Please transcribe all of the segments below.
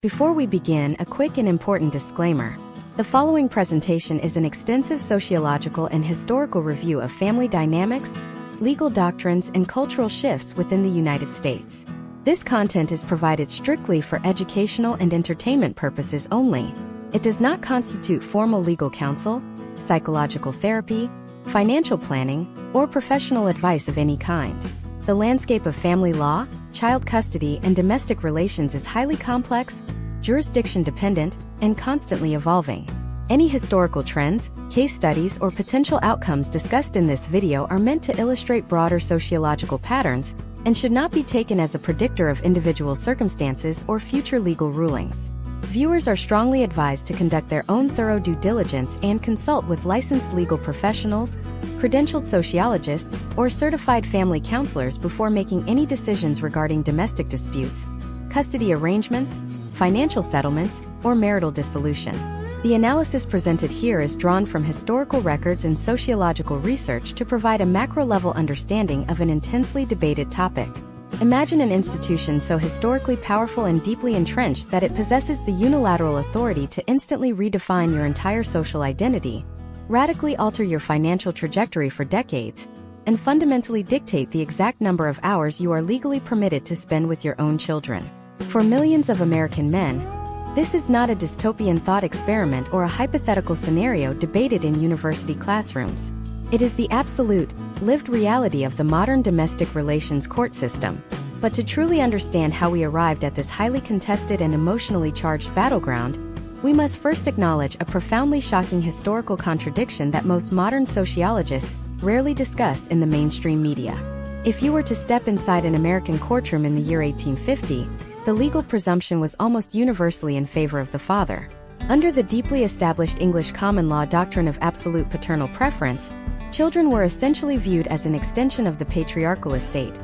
Before we begin, a quick and important disclaimer. The following presentation is an extensive sociological and historical review of family dynamics, legal doctrines, and cultural shifts within the United States. This content is provided strictly for educational and entertainment purposes only. It does not constitute formal legal counsel, psychological therapy, financial planning, or professional advice of any kind. The landscape of family law, child custody, and domestic relations is highly complex, jurisdiction-dependent, and constantly evolving. Any historical trends, case studies, or potential outcomes discussed in this video are meant to illustrate broader sociological patterns and should not be taken as a predictor of individual circumstances or future legal rulings. Viewers are strongly advised to conduct their own thorough due diligence and consult with licensed legal professionals, credentialed sociologists, or certified family counselors before making any decisions regarding domestic disputes, custody arrangements, financial settlements, or marital dissolution. The analysis presented here is drawn from historical records and sociological research to provide a macro-level understanding of an intensely debated topic. Imagine an institution so historically powerful and deeply entrenched that it possesses the unilateral authority to instantly redefine your entire social identity, radically alter your financial trajectory for decades, and fundamentally dictate the exact number of hours you are legally permitted to spend with your own children. For millions of American men, this is not a dystopian thought experiment or a hypothetical scenario debated in university classrooms. It is the absolute, lived reality of the modern domestic relations court system. But to truly understand how we arrived at this highly contested and emotionally charged battleground, we must first acknowledge a profoundly shocking historical contradiction that most modern sociologists rarely discuss in the mainstream media. If you were to step inside an American courtroom in the year 1850, the legal presumption was almost universally in favor of the father. Under the deeply established English common law doctrine of absolute paternal preference, children were essentially viewed as an extension of the patriarchal estate,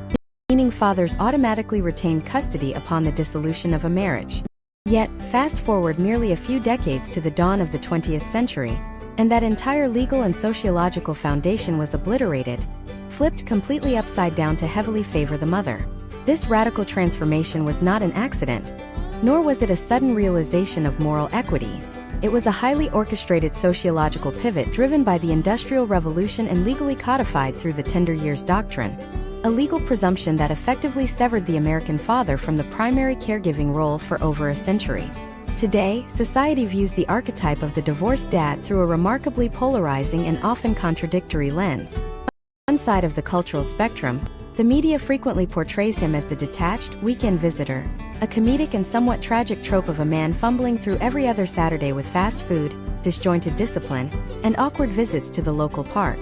meaning fathers automatically retained custody upon the dissolution of a marriage. Yet, fast forward merely a few decades to the dawn of the 20th century, and that entire legal and sociological foundation was obliterated, flipped completely upside down to heavily favor the mother. This radical transformation was not an accident, nor was it a sudden realization of moral equity. It was a highly orchestrated sociological pivot driven by the Industrial Revolution and legally codified through the Tender Years Doctrine, a legal presumption that effectively severed the American father from the primary caregiving role for over a century. Today, society views the archetype of the divorced dad through a remarkably polarizing and often contradictory lens. On one side of the cultural spectrum, the media frequently portrays him as the detached, weekend visitor, a comedic and somewhat tragic trope of a man fumbling through every other Saturday with fast food, disjointed discipline, and awkward visits to the local park.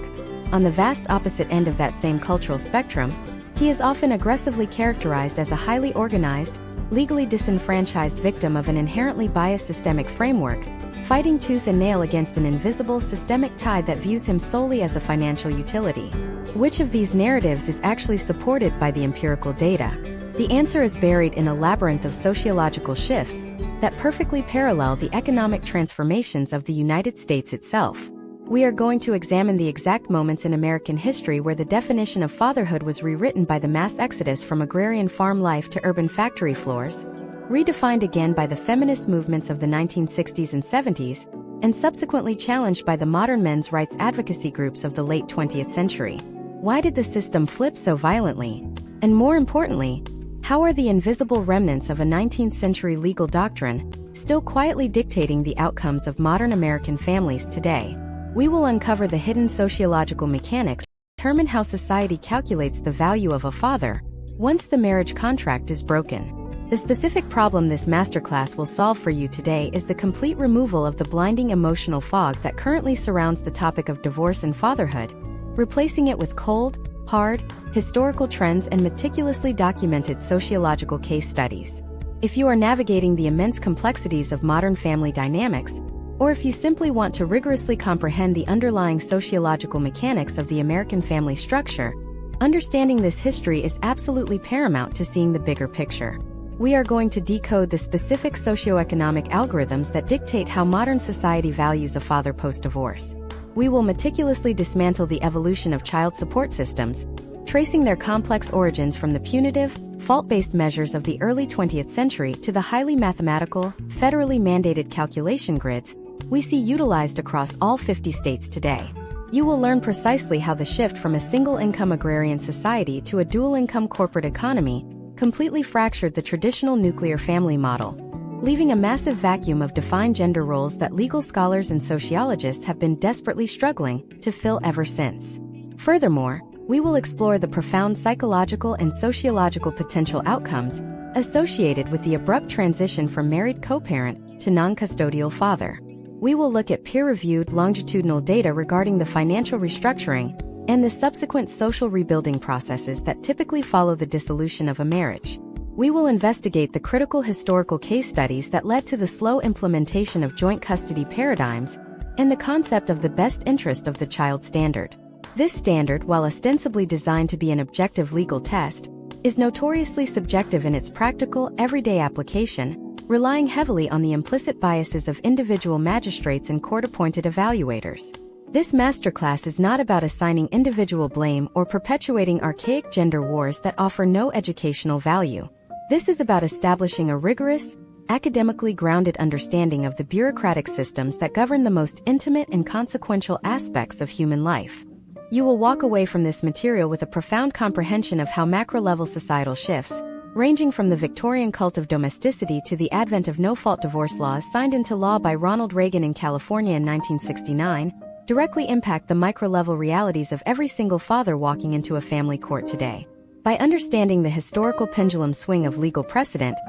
On the vast opposite end of that same cultural spectrum, he is often aggressively characterized as a highly organized, legally disenfranchised victim of an inherently biased systemic framework, fighting tooth and nail against an invisible systemic tide that views him solely as a financial utility. Which of these narratives is actually supported by the empirical data? The answer is buried in a labyrinth of sociological shifts that perfectly parallel the economic transformations of the United States itself. We are going to examine the exact moments in American history where the definition of fatherhood was rewritten by the mass exodus from agrarian farm life to urban factory floors, redefined again by the feminist movements of the 1960s and 70s, and subsequently challenged by the modern men's rights advocacy groups of the late 20th century. Why did the system flip so violently? And more importantly, how are the invisible remnants of a 19th century legal doctrine still quietly dictating the outcomes of modern American families today? We will uncover the hidden sociological mechanics, determine how society calculates the value of a father once the marriage contract is broken. The specific problem this masterclass will solve for you today is the complete removal of the blinding emotional fog that currently surrounds the topic of divorce and fatherhood, replacing it with cold, hard, historical trends and meticulously documented sociological case studies. If you are navigating the immense complexities of modern family dynamics, or if you simply want to rigorously comprehend the underlying sociological mechanics of the American family structure, understanding this history is absolutely paramount to seeing the bigger picture. We are going to decode the specific socioeconomic algorithms that dictate how modern society values a father post-divorce. We will meticulously dismantle the evolution of child support systems, tracing their complex origins from the punitive, fault-based measures of the early 20th century to the highly mathematical, federally mandated calculation grids we see utilized across all 50 states today. You will learn precisely how the shift from a single-income agrarian society to a dual-income corporate economy completely fractured the traditional nuclear family model, leaving a massive vacuum of defined gender roles that legal scholars and sociologists have been desperately struggling to fill ever since. Furthermore, we will explore the profound psychological and sociological potential outcomes associated with the abrupt transition from married co-parent to non-custodial father. We will look at peer-reviewed longitudinal data regarding the financial restructuring and the subsequent social rebuilding processes that typically follow the dissolution of a marriage. We will investigate the critical historical case studies that led to the slow implementation of joint custody paradigms and the concept of the best interest of the child standard. This standard, while ostensibly designed to be an objective legal test, is notoriously subjective in its practical, everyday application, relying heavily on the implicit biases of individual magistrates and court-appointed evaluators. This masterclass is not about assigning individual blame or perpetuating archaic gender wars that offer no educational value. This is about establishing a rigorous, academically grounded understanding of the bureaucratic systems that govern the most intimate and consequential aspects of human life. You will walk away from this material with a profound comprehension of how macro-level societal shifts, ranging from the Victorian cult of domesticity to the advent of no-fault divorce laws signed into law by Ronald Reagan in California in 1969, directly impact the micro-level realities of every single father walking into a family court today. By understanding the historical pendulum swing of legal precedent,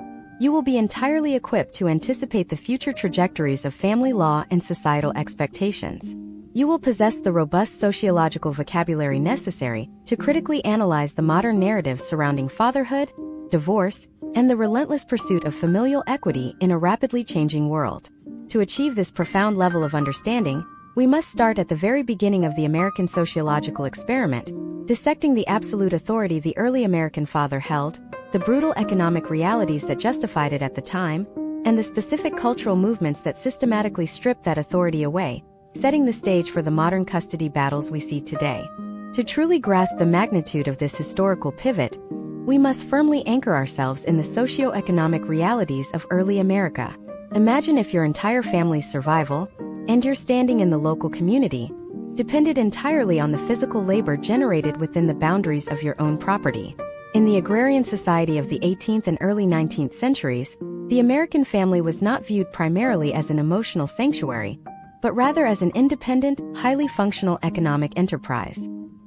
you will be entirely equipped to anticipate the future trajectories of family law and societal expectations. You will possess the robust sociological vocabulary necessary to critically analyze the modern narratives surrounding fatherhood, divorce, and the relentless pursuit of familial equity in a rapidly changing world. To achieve this profound level of understanding, we must start at the very beginning of the American sociological experiment, dissecting the absolute authority the early American father held, the brutal economic realities that justified it at the time, and the specific cultural movements that systematically stripped that authority away, setting the stage for the modern custody battles we see today. To truly grasp the magnitude of this historical pivot, we must firmly anchor ourselves in the socio-economic realities of early America. Imagine if your entire family's survival, and your standing in the local community, depended entirely on the physical labor generated within the boundaries of your own property. In the agrarian society of the 18th and early 19th centuries, the American family was not viewed primarily as an emotional sanctuary, but rather as an independent, highly functional economic enterprise.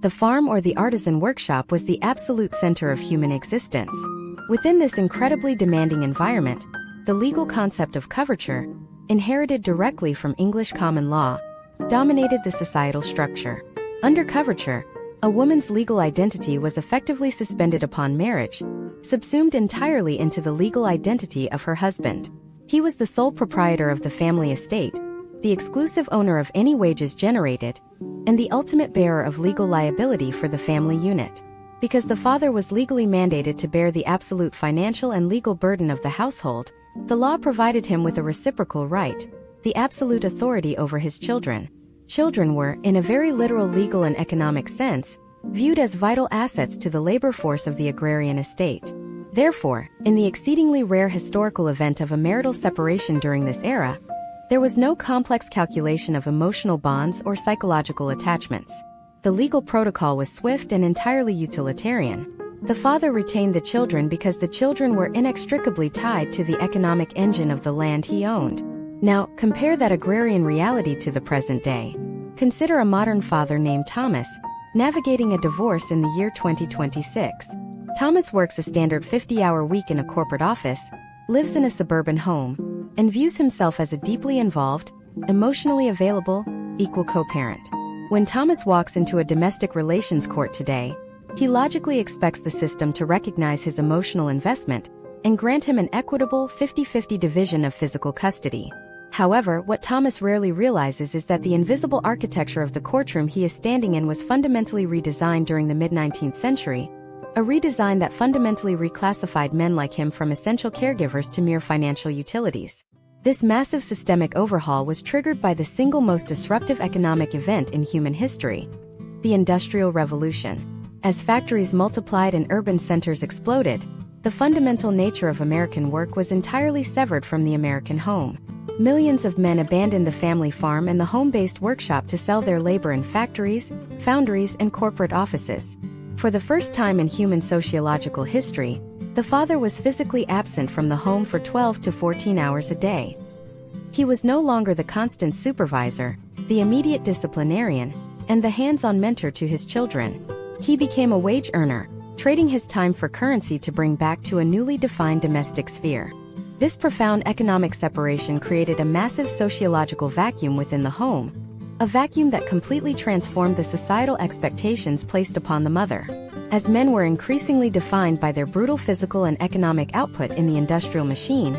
The farm or the artisan workshop was the absolute center of human existence. Within this incredibly demanding environment, the legal concept of coverture, inherited directly from English common law, dominated the societal structure. Under coverture, a woman's legal identity was effectively suspended upon marriage, subsumed entirely into the legal identity of her husband. He was the sole proprietor of the family estate, the exclusive owner of any wages generated, and the ultimate bearer of legal liability for the family unit. Because the father was legally mandated to bear the absolute financial and legal burden of the household, the law provided him with a reciprocal right, the absolute authority over his children. Children were, in a very literal legal and economic sense, viewed as vital assets to the labor force of the agrarian estate. Therefore, in the exceedingly rare historical event of a marital separation during this era, there was no complex calculation of emotional bonds or psychological attachments. The legal protocol was swift and entirely utilitarian. The father retained the children because the children were inextricably tied to the economic engine of the land he owned. Now, compare that agrarian reality to the present day. Consider a modern father named Thomas, navigating a divorce in the year 2026. Thomas works a standard 50-hour week in a corporate office, lives in a suburban home, and views himself as a deeply involved, emotionally available, equal co-parent. When Thomas walks into a domestic relations court today, he logically expects the system to recognize his emotional investment and grant him an equitable 50-50 division of physical custody. However, what Thomas rarely realizes is that the invisible architecture of the courtroom he is standing in was fundamentally redesigned during the mid-19th century, a redesign that fundamentally reclassified men like him from essential caregivers to mere financial utilities. This massive systemic overhaul was triggered by the single most disruptive economic event in human history, the Industrial Revolution. As factories multiplied and urban centers exploded, the fundamental nature of American work was entirely severed from the American home. Millions of men abandoned the family farm and the home-based workshop to sell their labor in factories, foundries, and corporate offices. For the first time in human sociological history, the father was physically absent from the home for 12 to 14 hours a day. He was no longer the constant supervisor, the immediate disciplinarian, and the hands-on mentor to his children. He became a wage earner, trading his time for currency to bring back to a newly defined domestic sphere. This profound economic separation created a massive sociological vacuum within the home, a vacuum that completely transformed the societal expectations placed upon the mother. As men were increasingly defined by their brutal physical and economic output in the industrial machine,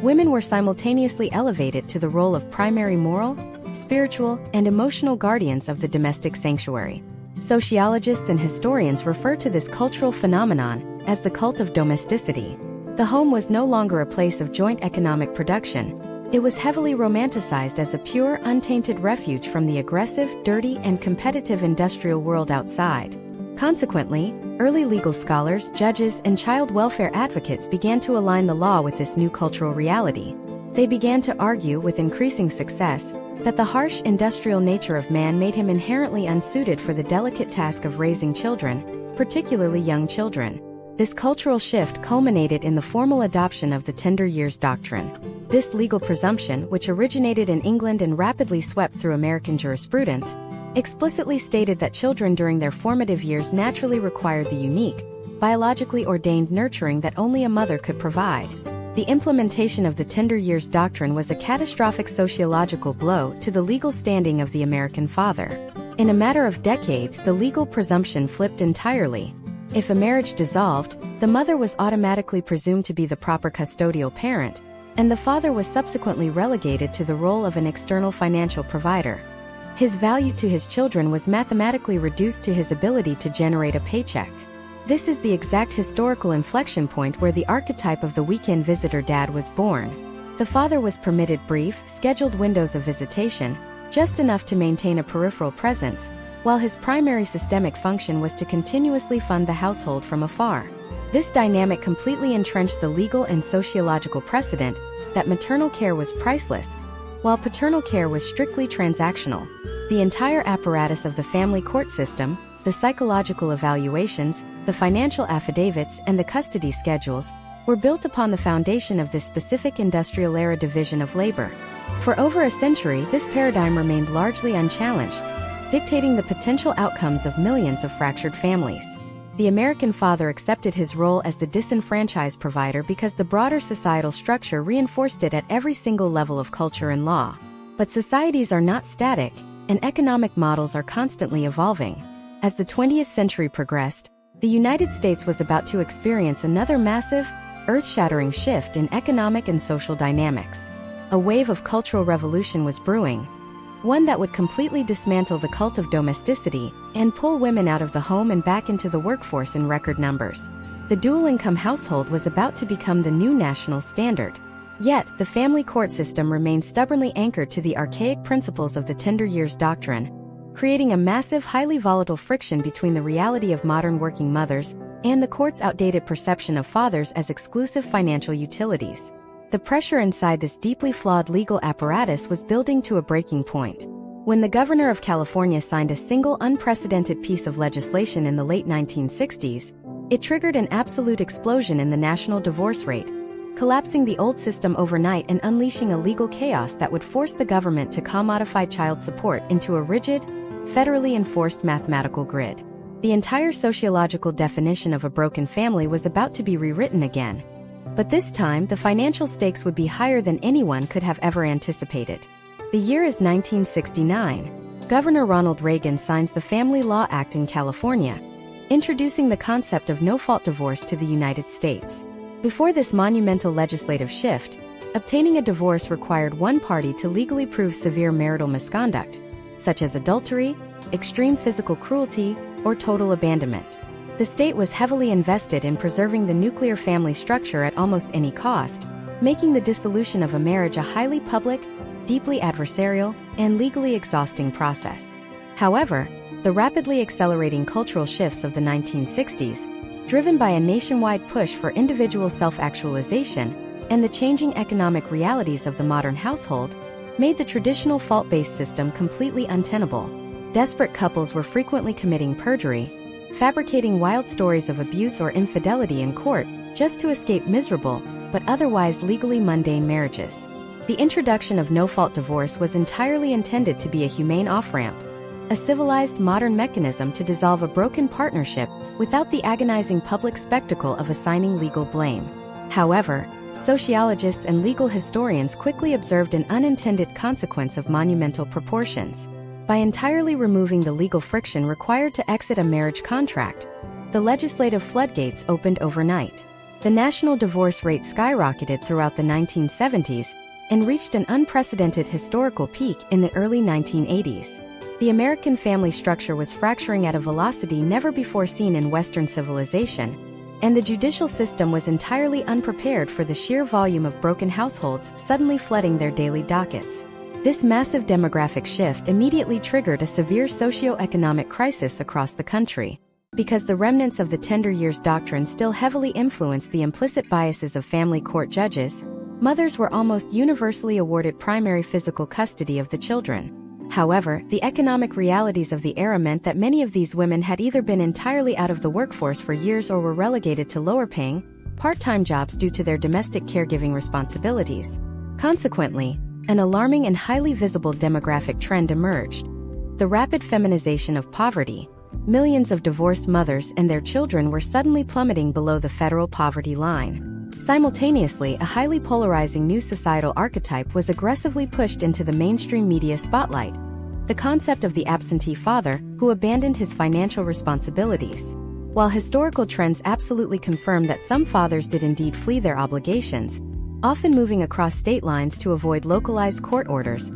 women were simultaneously elevated to the role of primary moral, spiritual, and emotional guardians of the domestic sanctuary. Sociologists and historians refer to this cultural phenomenon as the cult of domesticity. The home was no longer a place of joint economic production. It was heavily romanticized as a pure, untainted refuge from the aggressive, dirty, and competitive industrial world outside. Consequently, early legal scholars, judges, and child welfare advocates began to align the law with this new cultural reality. They began to argue with increasing success that the harsh industrial nature of man made him inherently unsuited for the delicate task of raising children, particularly young children. This cultural shift culminated in the formal adoption of the tender years doctrine. This legal presumption, which originated in England and rapidly swept through American jurisprudence, explicitly stated that children during their formative years naturally required the unique, biologically ordained nurturing that only a mother could provide. The implementation of the tender years doctrine was a catastrophic sociological blow to the legal standing of the American father. In a matter of decades, the legal presumption flipped entirely. If a marriage dissolved, the mother was automatically presumed to be the proper custodial parent, and the father was subsequently relegated to the role of an external financial provider. His value to his children was mathematically reduced to his ability to generate a paycheck. This is the exact historical inflection point where the archetype of the weekend visitor dad was born. The father was permitted brief, scheduled windows of visitation, just enough to maintain a peripheral presence, while his primary systemic function was to continuously fund the household from afar. This dynamic completely entrenched the legal and sociological precedent that maternal care was priceless, while paternal care was strictly transactional. The entire apparatus of the family court system, the psychological evaluations, the financial affidavits, and the custody schedules, were built upon the foundation of this specific industrial-era division of labor. For over a century, this paradigm remained largely unchallenged, dictating the potential outcomes of millions of fractured families. The American father accepted his role as the disenfranchised provider because the broader societal structure reinforced it at every single level of culture and law. But societies are not static, and economic models are constantly evolving. As the 20th century progressed, the United States was about to experience another massive, earth-shattering shift in economic and social dynamics. A wave of cultural revolution was brewing, one that would completely dismantle the cult of domesticity and pull women out of the home and back into the workforce in record numbers. The dual-income household was about to become the new national standard. Yet, the family court system remained stubbornly anchored to the archaic principles of the tender years doctrine, creating a massive, highly volatile friction between the reality of modern working mothers and the court's outdated perception of fathers as exclusive financial utilities. The pressure inside this deeply flawed legal apparatus was building to a breaking point. When the governor of California signed a single unprecedented piece of legislation in the late 1960s, it triggered an absolute explosion in the national divorce rate, collapsing the old system overnight and unleashing a legal chaos that would force the government to commodify child support into a rigid, federally enforced mathematical grid. The entire sociological definition of a broken family was about to be rewritten again. But this time, the financial stakes would be higher than anyone could have ever anticipated. The year is 1969. Governor Ronald Reagan signs the Family Law Act in California, introducing the concept of no-fault divorce to the United States. Before this monumental legislative shift, obtaining a divorce required one party to legally prove severe marital misconduct, such as adultery, extreme physical cruelty, or total abandonment. The state was heavily invested in preserving the nuclear family structure at almost any cost, making the dissolution of a marriage a highly public, deeply adversarial, and legally exhausting process. However, the rapidly accelerating cultural shifts of the 1960s, driven by a nationwide push for individual self-actualization and the changing economic realities of the modern household, made the traditional fault-based system completely untenable. Desperate couples were frequently committing perjury, fabricating wild stories of abuse or infidelity in court just to escape miserable, but otherwise legally mundane marriages. The introduction of no-fault divorce was entirely intended to be a humane off-ramp, a civilized modern mechanism to dissolve a broken partnership without the agonizing public spectacle of assigning legal blame. However, sociologists and legal historians quickly observed an unintended consequence of monumental proportions. By entirely removing the legal friction required to exit a marriage contract, the legislative floodgates opened overnight. The national divorce rate skyrocketed throughout the 1970s and reached an unprecedented historical peak in the early 1980s. The American family structure was fracturing at a velocity never before seen in Western civilization, and the judicial system was entirely unprepared for the sheer volume of broken households suddenly flooding their daily dockets. This massive demographic shift immediately triggered a severe socio-economic crisis across the country. Because the remnants of the tender years doctrine still heavily influenced the implicit biases of family court judges, mothers were almost universally awarded primary physical custody of the children. However, the economic realities of the era meant that many of these women had either been entirely out of the workforce for years or were relegated to lower-paying, part-time jobs due to their domestic caregiving responsibilities. Consequently, an alarming and highly visible demographic trend emerged: the rapid feminization of poverty. Millions of divorced mothers and their children were suddenly plummeting below the federal poverty line. Simultaneously, a highly polarizing new societal archetype was aggressively pushed into the mainstream media spotlight: the concept of the absentee father who abandoned his financial responsibilities. While historical trends absolutely confirm that some fathers did indeed flee their obligations, often moving across state lines to avoid localized court orders,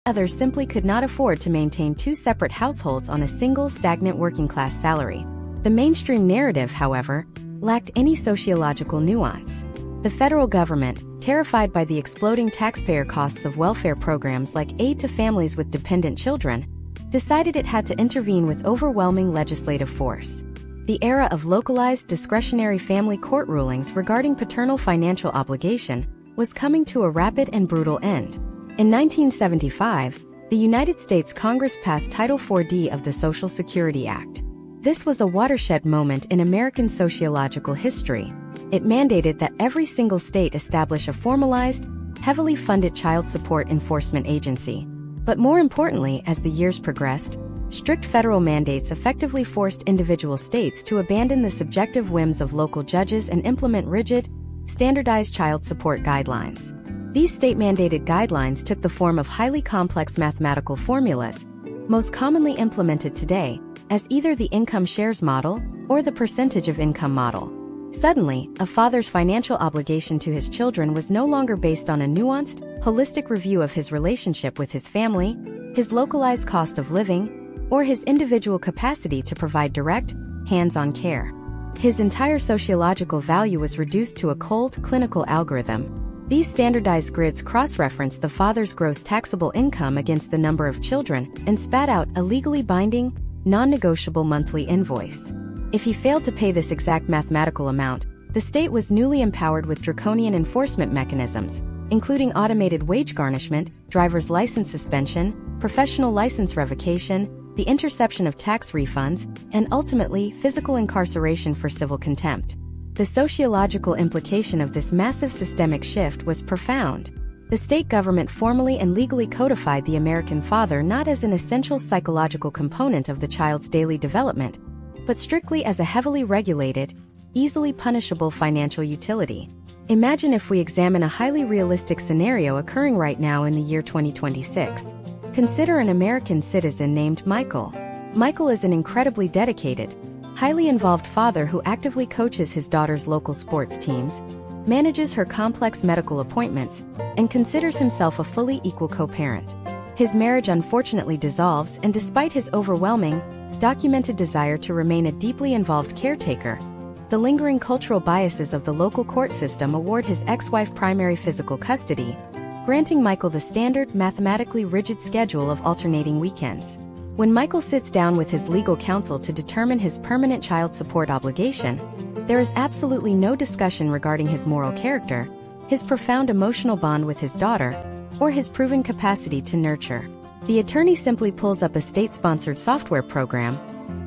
others simply could not afford to maintain two separate households on a single stagnant working-class salary. The mainstream narrative, however, lacked any sociological nuance. The federal government, terrified by the exploding taxpayer costs of welfare programs like aid to families with dependent children, decided it had to intervene with overwhelming legislative force. The era of localized discretionary family court rulings regarding paternal financial obligation was coming to a rapid and brutal end. In 1975, the United States Congress passed Title IV-D of the Social Security Act. This was a watershed moment in American sociological history. It mandated that every single state establish a formalized, heavily funded child support enforcement agency. But more importantly, as the years progressed, strict federal mandates effectively forced individual states to abandon the subjective whims of local judges and implement rigid, standardized child support guidelines. These state-mandated guidelines took the form of highly complex mathematical formulas, most commonly implemented today as either the income shares model or the percentage of income model. Suddenly, a father's financial obligation to his children was no longer based on a nuanced, holistic review of his relationship with his family, his localized cost of living, or his individual capacity to provide direct, hands-on care. His entire sociological value was reduced to a cold, clinical algorithm. These standardized grids cross-referenced the father's gross taxable income against the number of children and spat out a legally binding, non-negotiable monthly invoice. If he failed to pay this exact mathematical amount, the state was newly empowered with draconian enforcement mechanisms, including automated wage garnishment, driver's license suspension, professional license revocation, the interception of tax refunds, and ultimately physical incarceration for civil contempt. The sociological implication of this massive systemic shift was profound. The state government formally and legally codified the American father not as an essential psychological component of the child's daily development, but strictly as a heavily regulated, easily punishable financial utility. Imagine if we examine a highly realistic scenario occurring right now in the year 2026. Consider an American citizen named Michael. Michael is an incredibly dedicated, highly involved father who actively coaches his daughter's local sports teams, manages her complex medical appointments, and considers himself a fully equal co-parent. His marriage unfortunately dissolves, and despite his overwhelming, documented desire to remain a deeply involved caretaker, the lingering cultural biases of the local court system award his ex-wife primary physical custody, granting Michael the standard, mathematically rigid schedule of alternating weekends. When Michael sits down with his legal counsel to determine his permanent child support obligation, there is absolutely no discussion regarding his moral character, his profound emotional bond with his daughter, or his proven capacity to nurture. The attorney simply pulls up a state-sponsored software program,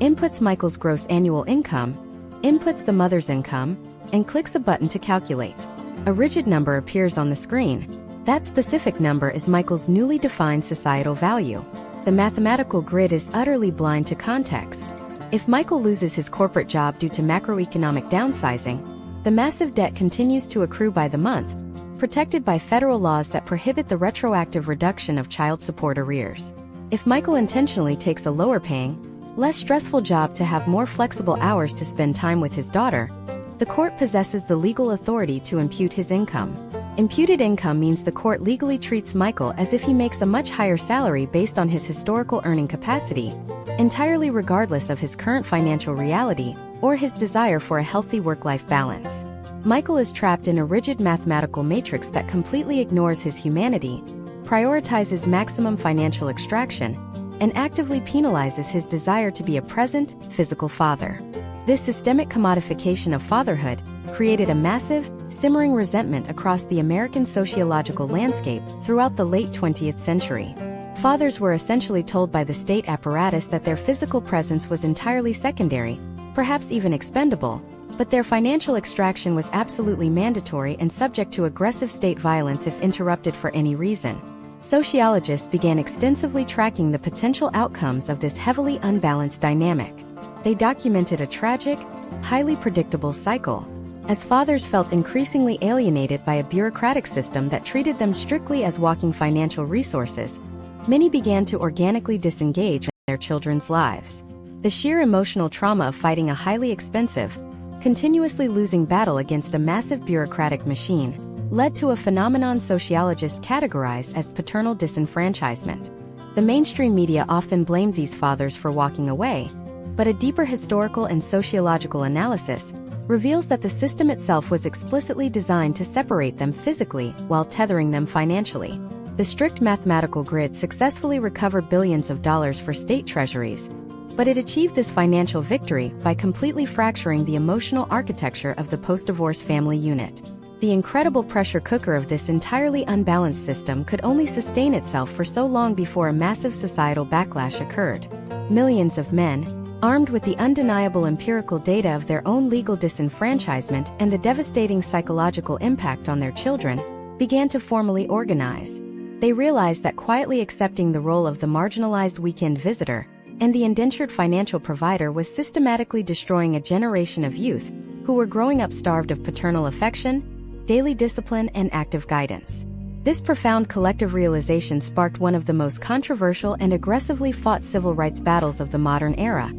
inputs Michael's gross annual income, inputs the mother's income, and clicks a button to calculate. A rigid number appears on the screen. That specific number is Michael's newly defined societal value. The mathematical grid is utterly blind to context. If Michael loses his corporate job due to macroeconomic downsizing, the massive debt continues to accrue by the month, protected by federal laws that prohibit the retroactive reduction of child support arrears. If Michael intentionally takes a lower-paying, less stressful job to have more flexible hours to spend time with his daughter, the court possesses the legal authority to impute his income. Imputed income means the court legally treats Michael as if he makes a much higher salary based on his historical earning capacity, entirely regardless of his current financial reality or his desire for a healthy work-life balance. Michael is trapped in a rigid mathematical matrix that completely ignores his humanity, prioritizes maximum financial extraction, and actively penalizes his desire to be a present, physical father. This systemic commodification of fatherhood created a massive, simmering resentment across the American sociological landscape throughout the late 20th century. Fathers were essentially told by the state apparatus that their physical presence was entirely secondary, perhaps even expendable, but their financial extraction was absolutely mandatory and subject to aggressive state violence if interrupted for any reason. Sociologists began extensively tracking the potential outcomes of this heavily unbalanced dynamic. They documented a tragic, highly predictable cycle. As fathers felt increasingly alienated by a bureaucratic system that treated them strictly as walking financial resources, many began to organically disengage in their children's lives. The sheer emotional trauma of fighting a highly expensive, continuously losing battle against a massive bureaucratic machine led to a phenomenon sociologists categorize as paternal disenfranchisement. The mainstream media often blamed these fathers for walking away, but a deeper historical and sociological analysis reveals that the system itself was explicitly designed to separate them physically while tethering them financially. The strict mathematical grid successfully recovered billions of dollars for state treasuries, but it achieved this financial victory by completely fracturing the emotional architecture of the post-divorce family unit. The incredible pressure cooker of this entirely unbalanced system could only sustain itself for so long before a massive societal backlash occurred. Millions of men, armed with the undeniable empirical data of their own legal disenfranchisement and the devastating psychological impact on their children, began to formally organize. They realized that quietly accepting the role of the marginalized weekend visitor and the indentured financial provider was systematically destroying a generation of youth who were growing up starved of paternal affection, daily discipline, and active guidance. This profound collective realization sparked one of the most controversial and aggressively fought civil rights battles of the modern era,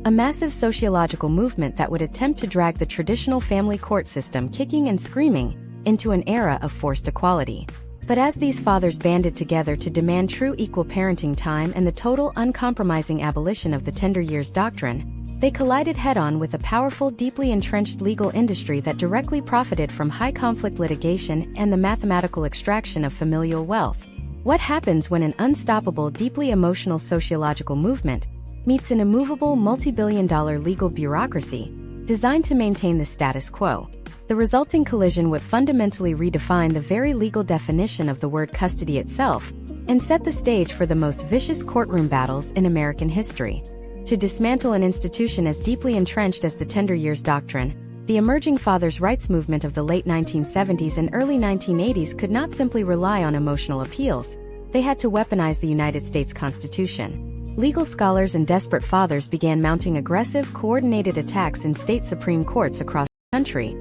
a massive sociological movement that would attempt to drag the traditional family court system kicking and screaming into an era of forced equality. But as these fathers banded together to demand true equal parenting time and the total uncompromising abolition of the tender years doctrine, they collided head-on with a powerful, deeply entrenched legal industry that directly profited from high-conflict litigation and the mathematical extraction of familial wealth. What happens when an unstoppable, deeply emotional sociological movement meets an immovable, multi-billion-dollar legal bureaucracy designed to maintain the status quo? The resulting collision would fundamentally redefine the very legal definition of the word custody itself and set the stage for the most vicious courtroom battles in American history. To dismantle an institution as deeply entrenched as the tender years doctrine, the emerging fathers' rights movement of the late 1970s and early 1980s could not simply rely on emotional appeals. They had to weaponize the United States Constitution. Legal scholars and desperate fathers began mounting aggressive, coordinated attacks in state supreme courts across the country,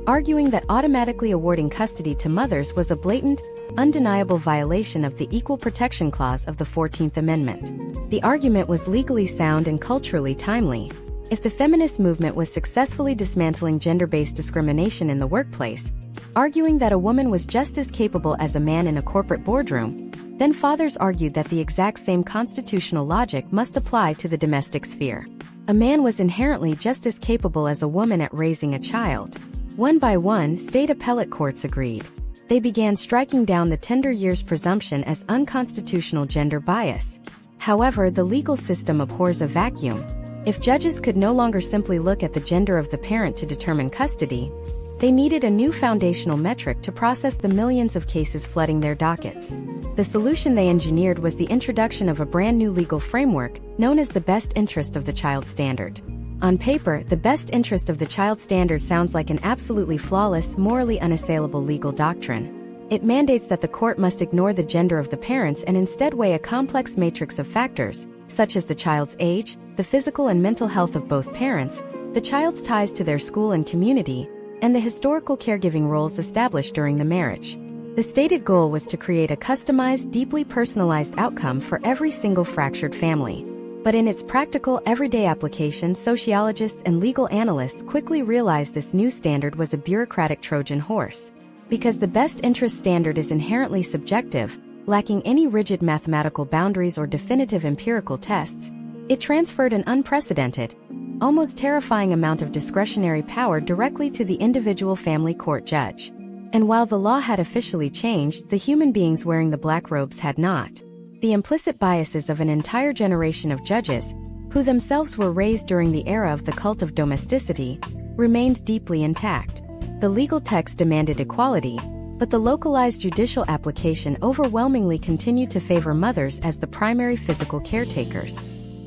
arguing that automatically awarding custody to mothers was a blatant, undeniable violation of the Equal Protection Clause of the 14th Amendment. The argument was legally sound and culturally timely. If the feminist movement was successfully dismantling gender-based discrimination in the workplace, arguing that a woman was just as capable as a man in a corporate boardroom, then fathers argued that the exact same constitutional logic must apply to the domestic sphere. A man was inherently just as capable as a woman at raising a child. One by one, state appellate courts agreed. They began striking down the tender years presumption as unconstitutional gender bias. However, the legal system abhors a vacuum. If judges could no longer simply look at the gender of the parent to determine custody, they needed a new foundational metric to process the millions of cases flooding their dockets. The solution they engineered was the introduction of a brand new legal framework known as the best interest of the child standard. On paper, the best interest of the child standard sounds like an absolutely flawless, morally unassailable legal doctrine. It mandates that the court must ignore the gender of the parents and instead weigh a complex matrix of factors, such as the child's age, the physical and mental health of both parents, the child's ties to their school and community, and the historical caregiving roles established during the marriage. The stated goal was to create a customized, deeply personalized outcome for every single fractured family. But in its practical, everyday application, sociologists and legal analysts quickly realized this new standard was a bureaucratic Trojan horse. Because the best interest standard is inherently subjective, lacking any rigid mathematical boundaries or definitive empirical tests, it transferred an unprecedented, almost terrifying amount of discretionary power directly to the individual family court judge. And while the law had officially changed, the human beings wearing the black robes had not. The implicit biases of an entire generation of judges, who themselves were raised during the era of the cult of domesticity, remained deeply intact. The legal text demanded equality, but the localized judicial application overwhelmingly continued to favor mothers as the primary physical caretakers.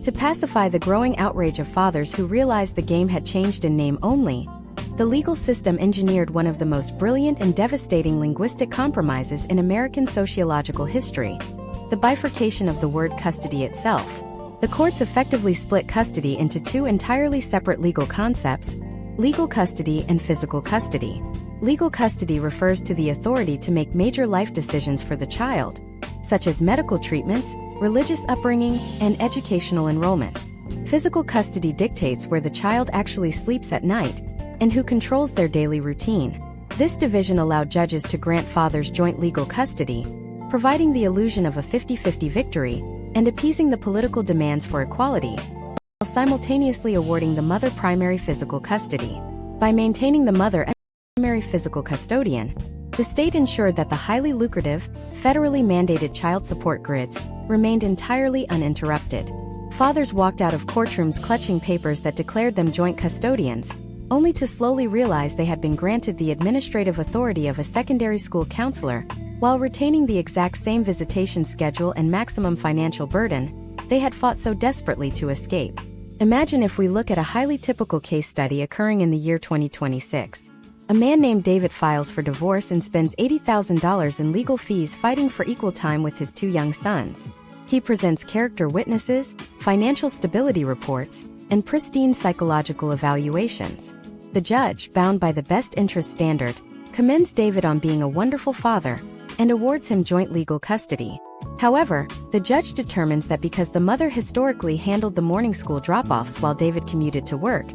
To pacify the growing outrage of fathers who realized the game had changed in name only, the legal system engineered one of the most brilliant and devastating linguistic compromises in American sociological history: the bifurcation of the word custody itself. The courts effectively split custody into two entirely separate legal concepts: legal custody and physical custody. Legal custody refers to the authority to make major life decisions for the child, such as medical treatments, religious upbringing, and educational enrollment. Physical custody dictates where the child actually sleeps at night and who controls their daily routine. This division allowed judges to grant fathers joint legal custody, providing the illusion of a 50-50 victory and appeasing the political demands for equality, while simultaneously awarding the mother primary physical custody. By maintaining the mother as primary physical custodian, the state ensured that the highly lucrative, federally mandated child support grids remained entirely uninterrupted. Fathers walked out of courtrooms clutching papers that declared them joint custodians, only to slowly realize they had been granted the administrative authority of a secondary school counselor, while retaining the exact same visitation schedule and maximum financial burden they had fought so desperately to escape. Imagine if we look at a highly typical case study occurring in the year 2026. A man named David files for divorce and spends $80,000 in legal fees fighting for equal time with his two young sons. He presents character witnesses, financial stability reports, and pristine psychological evaluations. The judge, bound by the best interest standard, commends David on being a wonderful father and awards him joint legal custody. However, the judge determines that because the mother historically handled the morning school drop-offs while David commuted to work,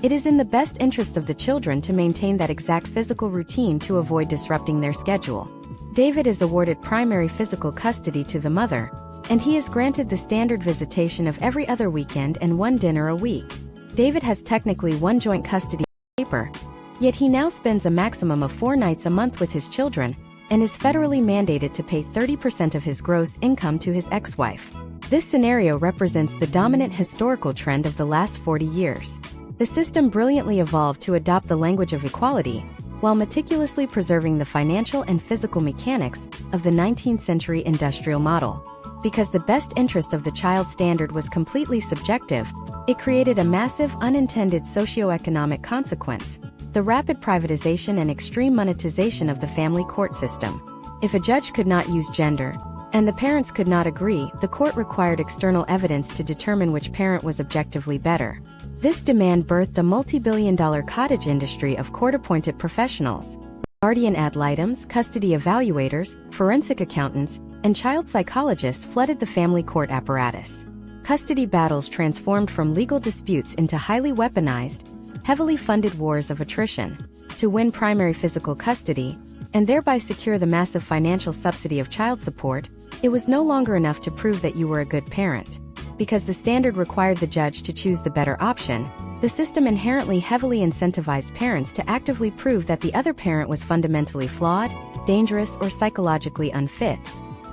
it is in the best interest of the children to maintain that exact physical routine to avoid disrupting their schedule. David is awarded primary physical custody to the mother, and he is granted the standard visitation of every other weekend and one dinner a week. David has technically one joint custody paper, yet he now spends a maximum of 4 nights a month with his children and is federally mandated to pay 30% of his gross income to his ex-wife. This scenario represents the dominant historical trend of the last 40 years. The system brilliantly evolved to adopt the language of equality, while meticulously preserving the financial and physical mechanics of the 19th century industrial model. Because the best interest of the child standard was completely subjective, it created a massive unintended socioeconomic consequence: the rapid privatization and extreme monetization of the family court system. If a judge could not use gender, and the parents could not agree, the court required external evidence to determine which parent was objectively better. This demand birthed a multi-billion-dollar cottage industry of court-appointed professionals. Guardian ad litems, custody evaluators, forensic accountants, and child psychologists flooded the family court apparatus. Custody battles transformed from legal disputes into highly weaponized, heavily funded wars of attrition. To win primary physical custody, and thereby secure the massive financial subsidy of child support, it was no longer enough to prove that you were a good parent. Because the standard required the judge to choose the better option, the system inherently heavily incentivized parents to actively prove that the other parent was fundamentally flawed, dangerous, or psychologically unfit.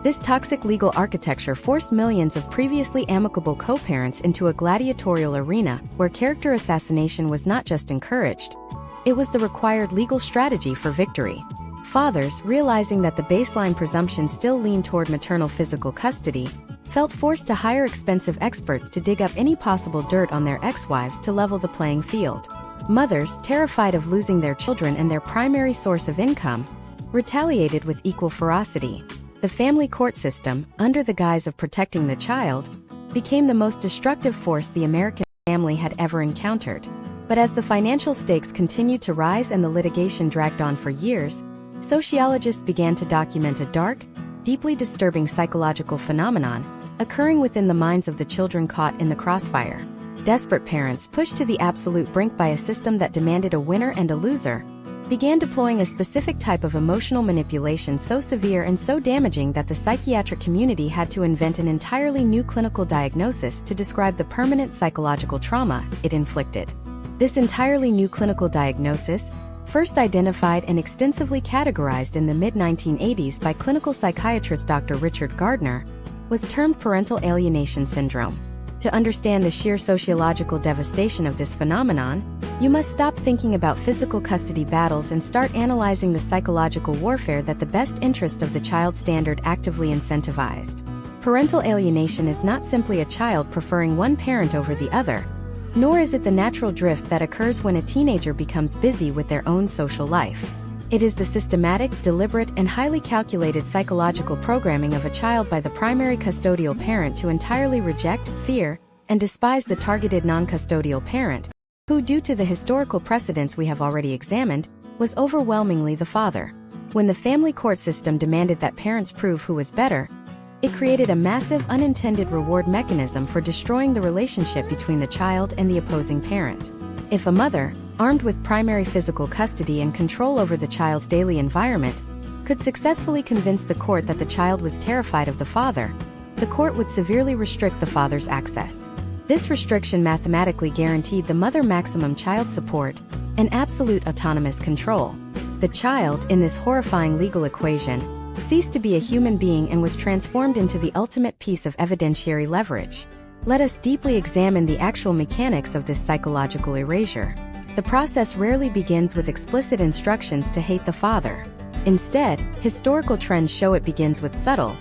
This toxic legal architecture forced millions of previously amicable co-parents into a gladiatorial arena where character assassination was not just encouraged, it was the required legal strategy for victory. Fathers, realizing that the baseline presumption still leaned toward maternal physical custody, felt forced to hire expensive experts to dig up any possible dirt on their ex-wives to level the playing field. Mothers, terrified of losing their children and their primary source of income, retaliated with equal ferocity. The family court system, under the guise of protecting the child, became the most destructive force the American family had ever encountered. But as the financial stakes continued to rise and the litigation dragged on for years, sociologists began to document a dark, deeply disturbing psychological phenomenon occurring within the minds of the children caught in the crossfire. Desperate parents, pushed to the absolute brink by a system that demanded a winner and a loser, began deploying a specific type of emotional manipulation so severe and so damaging that the psychiatric community had to invent an entirely new clinical diagnosis to describe the permanent psychological trauma it inflicted. This entirely new clinical diagnosis, first identified and extensively categorized in the mid-1980s by clinical psychiatrist Dr. Richard Gardner, was termed parental alienation syndrome. To understand the sheer sociological devastation of this phenomenon, you must stop thinking about physical custody battles and start analyzing the psychological warfare that the best interest of the child standard actively incentivized. Parental alienation is not simply a child preferring one parent over the other, nor is it the natural drift that occurs when a teenager becomes busy with their own social life. It is the systematic, deliberate, and highly calculated psychological programming of a child by the primary custodial parent to entirely reject, fear, and despise the targeted non-custodial parent, who, due to the historical precedents we have already examined, was overwhelmingly the father. When the family court system demanded that parents prove who was better, it created a massive unintended reward mechanism for destroying the relationship between the child and the opposing parent. If a mother, armed with primary physical custody and control over the child's daily environment, could successfully convince the court that the child was terrified of the father, the court would severely restrict the father's access. This restriction mathematically guaranteed the mother maximum child support and absolute autonomous control. The child, in this horrifying legal equation, ceased to be a human being and was transformed into the ultimate piece of evidentiary leverage. Let us deeply examine the actual mechanics of this psychological erasure. The process rarely begins with explicit instructions to hate the father. Instead, historical trends show it begins with subtle,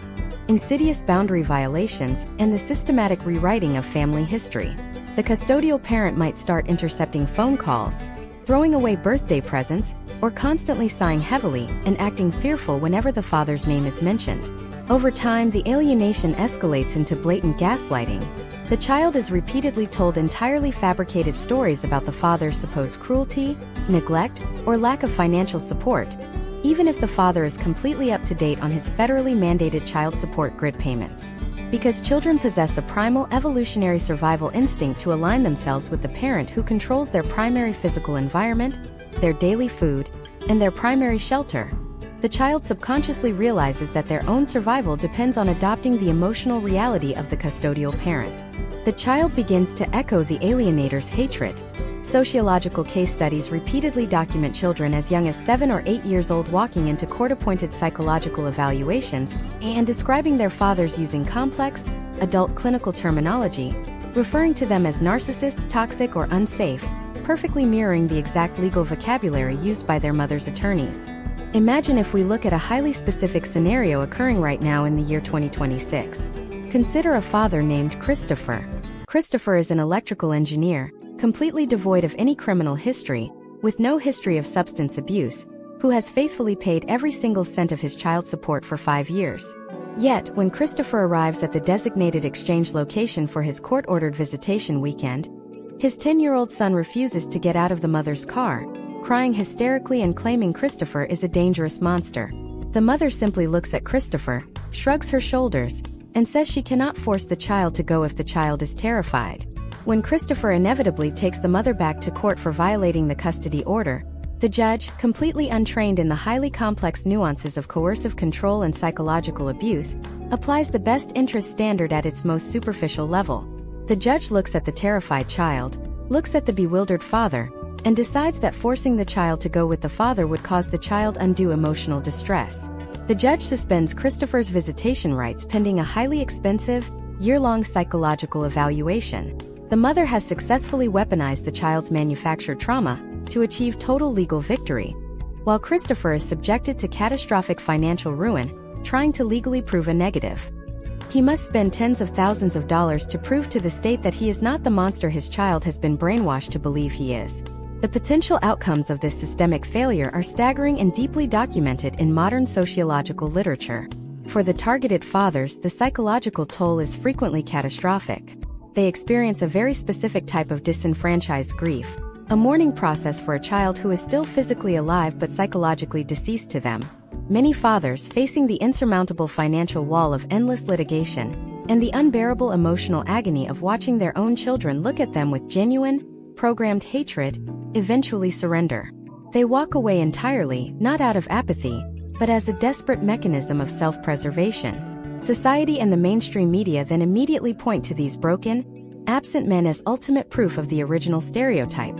insidious boundary violations and the systematic rewriting of family history. The custodial parent might start intercepting phone calls, throwing away birthday presents, or constantly sighing heavily and acting fearful whenever the father's name is mentioned. Over time, the alienation escalates into blatant gaslighting. The child is repeatedly told entirely fabricated stories about the father's supposed cruelty, neglect, or lack of financial support, even if the father is completely up to date on his federally mandated child support grid payments. Because children possess a primal evolutionary survival instinct to align themselves with the parent who controls their primary physical environment, their daily food, and their primary shelter, the child subconsciously realizes that their own survival depends on adopting the emotional reality of the custodial parent. The child begins to echo the alienator's hatred. Sociological case studies repeatedly document children as young as 7 or 8 years old walking into court-appointed psychological evaluations and describing their fathers using complex, adult clinical terminology, referring to them as narcissists, toxic, or unsafe, perfectly mirroring the exact legal vocabulary used by their mother's attorneys. Imagine if we look at a highly specific scenario occurring right now in the year 2026. Consider a father named Christopher. Christopher is an electrical engineer, completely devoid of any criminal history, with no history of substance abuse, who has faithfully paid every single cent of his child support for 5 years. Yet, when Christopher arrives at the designated exchange location for his court-ordered visitation weekend, his 10-year-old son refuses to get out of the mother's car, crying hysterically and claiming Christopher is a dangerous monster. The mother simply looks at Christopher, shrugs her shoulders, and says she cannot force the child to go if the child is terrified. When Christopher inevitably takes the mother back to court for violating the custody order, the judge, completely untrained in the highly complex nuances of coercive control and psychological abuse, applies the best interest standard at its most superficial level. The judge looks at the terrified child, looks at the bewildered father, and decides that forcing the child to go with the father would cause the child undue emotional distress. The judge suspends Christopher's visitation rights pending a highly expensive, year-long psychological evaluation. The mother has successfully weaponized the child's manufactured trauma to achieve total legal victory, while Christopher is subjected to catastrophic financial ruin, trying to legally prove a negative. He must spend tens of thousands of dollars to prove to the state that he is not the monster his child has been brainwashed to believe he is. The potential outcomes of this systemic failure are staggering and deeply documented in modern sociological literature. For the targeted fathers, the psychological toll is frequently catastrophic. They experience a very specific type of disenfranchised grief, a mourning process for a child who is still physically alive but psychologically deceased to them. Many fathers, facing the insurmountable financial wall of endless litigation and the unbearable emotional agony of watching their own children look at them with genuine, programmed hatred, eventually surrender. They walk away entirely, not out of apathy, but as a desperate mechanism of self-preservation. Society and the mainstream media then immediately point to these broken, absent men as ultimate proof of the original stereotype: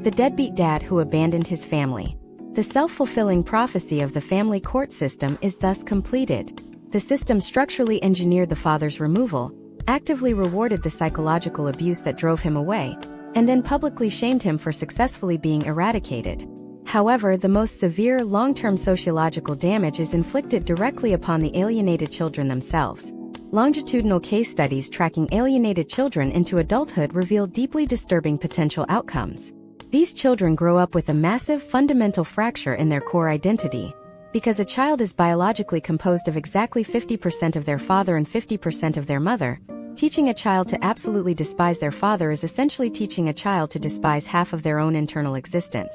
the deadbeat dad who abandoned his family. The self-fulfilling prophecy of the family court system is thus completed. The system structurally engineered the father's removal, actively rewarded the psychological abuse that drove him away, and then publicly shamed him for successfully being eradicated. However, the most severe long-term sociological damage is inflicted directly upon the alienated children themselves. Longitudinal case studies tracking alienated children into adulthood reveal deeply disturbing potential outcomes. These children grow up with a massive fundamental fracture in their core identity. Because a child is biologically composed of exactly 50% of their father and 50% of their mother, teaching a child to absolutely despise their father is essentially teaching a child to despise half of their own internal existence.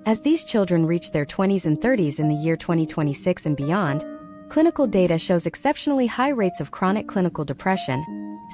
As these children reach their 20s and 30s in the year 2026 and beyond, clinical data shows exceptionally high rates of chronic clinical depression,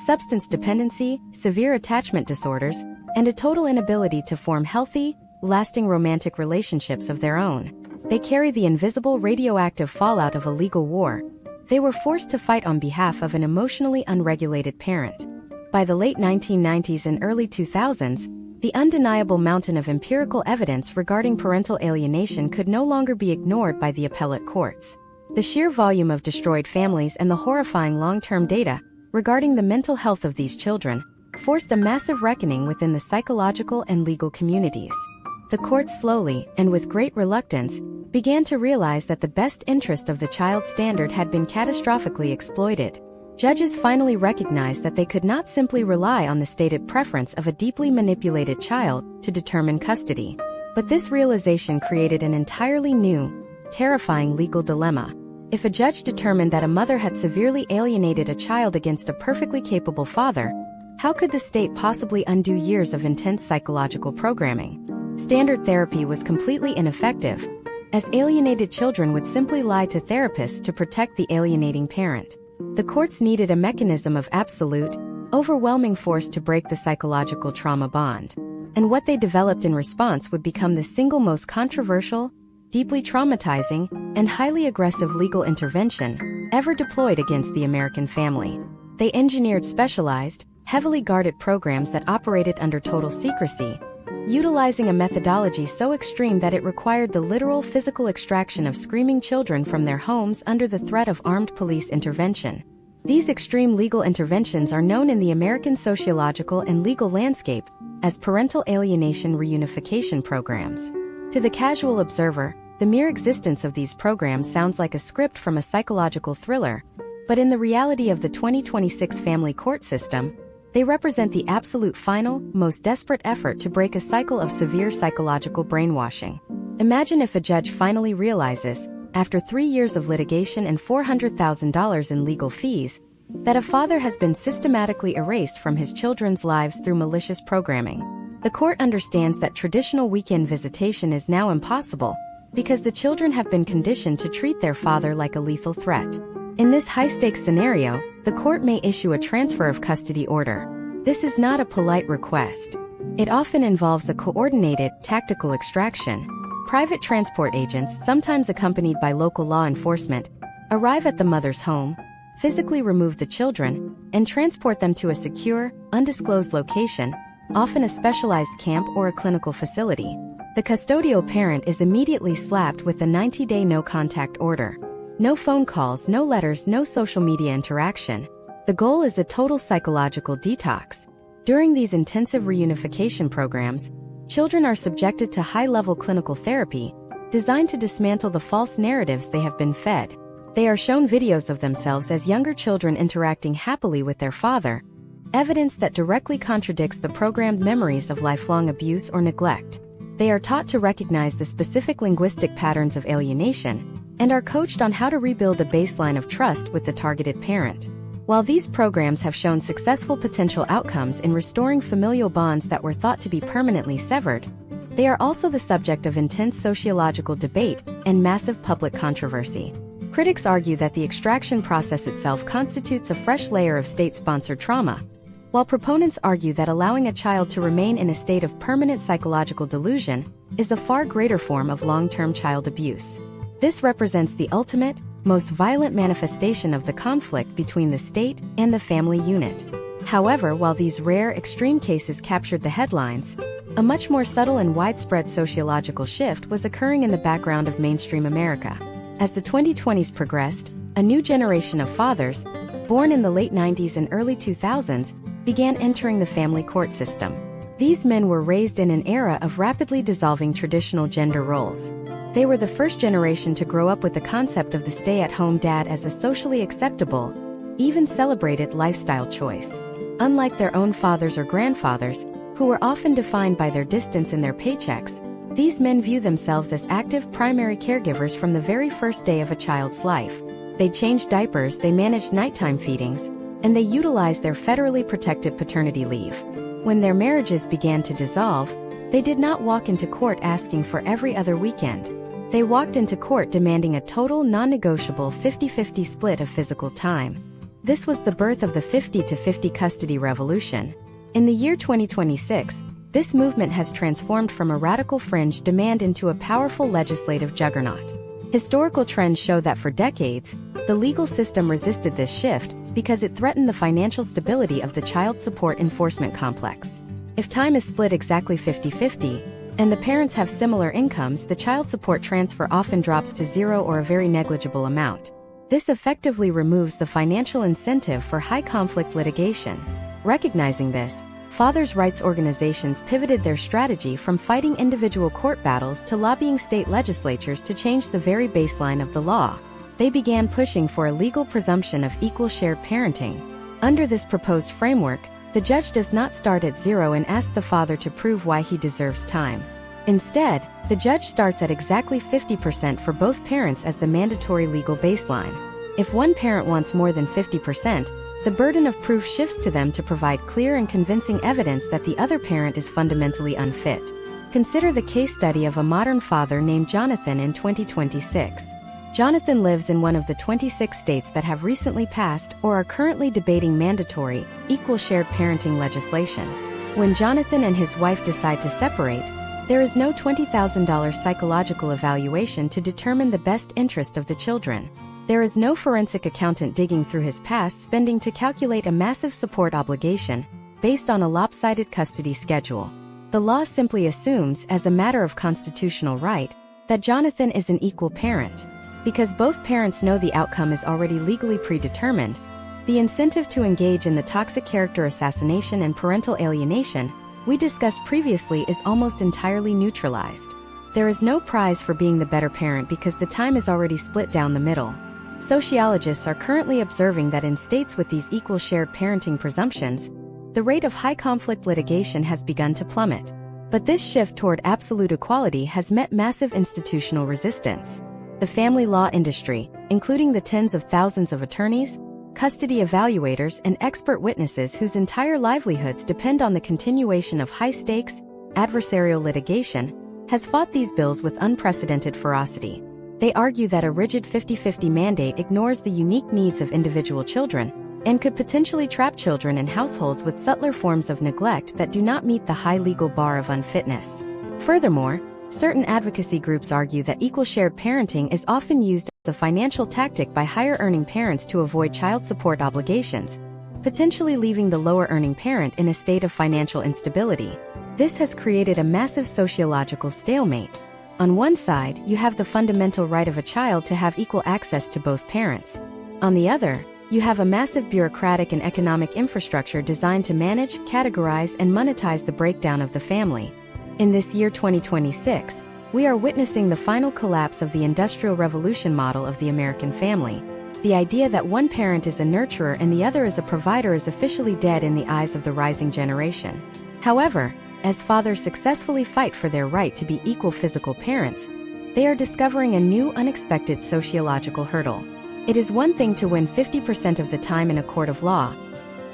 substance dependency, severe attachment disorders, and a total inability to form healthy, lasting romantic relationships of their own. They carry the invisible radioactive fallout of a legal war. They were forced to fight on behalf of an emotionally unregulated parent. By the late 1990s and early 2000s, the undeniable mountain of empirical evidence regarding parental alienation could no longer be ignored by the appellate courts. The sheer volume of destroyed families and the horrifying long-term data regarding the mental health of these children forced a massive reckoning within the psychological and legal communities. The courts slowly, and with great reluctance, began to realize that the best interest of the child standard had been catastrophically exploited. Judges finally recognized that they could not simply rely on the stated preference of a deeply manipulated child to determine custody. But this realization created an entirely new, terrifying legal dilemma. If a judge determined that a mother had severely alienated a child against a perfectly capable father, how could the state possibly undo years of intense psychological programming? Standard therapy was completely ineffective, as alienated children would simply lie to therapists to protect the alienating parent. The courts needed a mechanism of absolute, overwhelming force to break the psychological trauma bond. And what they developed in response would become the single most controversial, deeply traumatizing, and highly aggressive legal intervention ever deployed against the American family. They engineered specialized, heavily guarded programs that operated under total secrecy, utilizing a methodology so extreme that it required the literal physical extraction of screaming children from their homes under the threat of armed police intervention. These extreme legal interventions are known in the American sociological and legal landscape as parental alienation reunification programs. To the casual observer, the mere existence of these programs sounds like a script from a psychological thriller, but in the reality of the 2026 family court system, they represent the absolute final, most desperate effort to break a cycle of severe psychological brainwashing. Imagine if a judge finally realizes, after 3 years of litigation and $400,000 in legal fees, that a father has been systematically erased from his children's lives through malicious programming. The court understands that traditional weekend visitation is now impossible, because the children have been conditioned to treat their father like a lethal threat. In this high-stakes scenario, the court may issue a transfer of custody order. This is not a polite request. It often involves a coordinated, tactical extraction. Private transport agents, sometimes accompanied by local law enforcement, arrive at the mother's home, physically remove the children, and transport them to a secure, undisclosed location, often a specialized camp or a clinical facility. The custodial parent is immediately slapped with a 90-day no-contact order. No phone calls, no letters, no social media interaction. The goal is a total psychological detox. During these intensive reunification programs, children are subjected to high-level clinical therapy, designed to dismantle the false narratives they have been fed. They are shown videos of themselves as younger children interacting happily with their father, evidence that directly contradicts the programmed memories of lifelong abuse or neglect. They are taught to recognize the specific linguistic patterns of alienation and are coached on how to rebuild a baseline of trust with the targeted parent. While these programs have shown successful potential outcomes in restoring familial bonds that were thought to be permanently severed, they are also the subject of intense sociological debate and massive public controversy. Critics argue that the extraction process itself constitutes a fresh layer of state-sponsored trauma, while proponents argue that allowing a child to remain in a state of permanent psychological delusion is a far greater form of long-term child abuse. This represents the ultimate, most violent manifestation of the conflict between the state and the family unit. However, while these rare, extreme cases captured the headlines, a much more subtle and widespread sociological shift was occurring in the background of mainstream America. As the 2020s progressed, a new generation of fathers, born in the late 90s and early 2000s, began entering the family court system. These men were raised in an era of rapidly dissolving traditional gender roles. They were the first generation to grow up with the concept of the stay-at-home dad as a socially acceptable, even celebrated lifestyle choice. Unlike their own fathers or grandfathers, who were often defined by their distance and their paychecks, these men view themselves as active primary caregivers from the very first day of a child's life. They changed diapers, they managed nighttime feedings, and they utilized their federally protected paternity leave. When their marriages began to dissolve, they did not walk into court asking for every other weekend. They walked into court demanding a total, non-negotiable 50-50 split of physical time. This was the birth of the 50-50 custody revolution. In the year 2026, this movement has transformed from a radical fringe demand into a powerful legislative juggernaut. Historical trends show that for decades, the legal system resisted this shift because it threatened the financial stability of the child support enforcement complex. If time is split exactly 50-50, and the parents have similar incomes, the child support transfer often drops to zero or a very negligible amount. This effectively removes the financial incentive for high-conflict litigation. Recognizing this, fathers' rights organizations pivoted their strategy from fighting individual court battles to lobbying state legislatures to change the very baseline of the law. They began pushing for a legal presumption of equal shared parenting. Under this proposed framework, the judge does not start at zero and ask the father to prove why he deserves time. Instead, the judge starts at exactly 50% for both parents as the mandatory legal baseline. If one parent wants more than 50%, the burden of proof shifts to them to provide clear and convincing evidence that the other parent is fundamentally unfit. Consider the case study of a modern father named Jonathan in 2026. Jonathan lives in one of the 26 states that have recently passed or are currently debating mandatory, equal shared parenting legislation. When Jonathan and his wife decide to separate, there is no $20,000 psychological evaluation to determine the best interest of the children. There is no forensic accountant digging through his past spending to calculate a massive support obligation based on a lopsided custody schedule. The law simply assumes, as a matter of constitutional right, that Jonathan is an equal parent. Because both parents know the outcome is already legally predetermined, the incentive to engage in the toxic character assassination and parental alienation we discussed previously is almost entirely neutralized. There is no prize for being the better parent because the time is already split down the middle. Sociologists are currently observing that in states with these equal shared parenting presumptions, the rate of high-conflict litigation has begun to plummet. But this shift toward absolute equality has met massive institutional resistance. The family law industry, including the tens of thousands of attorneys, custody evaluators, and expert witnesses whose entire livelihoods depend on the continuation of high-stakes, adversarial litigation, has fought these bills with unprecedented ferocity. They argue that a rigid 50-50 mandate ignores the unique needs of individual children and could potentially trap children in households with subtler forms of neglect that do not meet the high legal bar of unfitness. Furthermore, certain advocacy groups argue that equal shared parenting is often used as a financial tactic by higher-earning parents to avoid child support obligations, potentially leaving the lower-earning parent in a state of financial instability. This has created a massive sociological stalemate. On one side, you have the fundamental right of a child to have equal access to both parents. On the other, you have a massive bureaucratic and economic infrastructure designed to manage, categorize, and monetize the breakdown of the family. In this year 2026, we are witnessing the final collapse of the Industrial Revolution model of the American family. The idea that one parent is a nurturer and the other is a provider is officially dead in the eyes of the rising generation. However, as fathers successfully fight for their right to be equal physical parents, they are discovering a new, unexpected sociological hurdle. It is one thing to win 50% of the time in a court of law.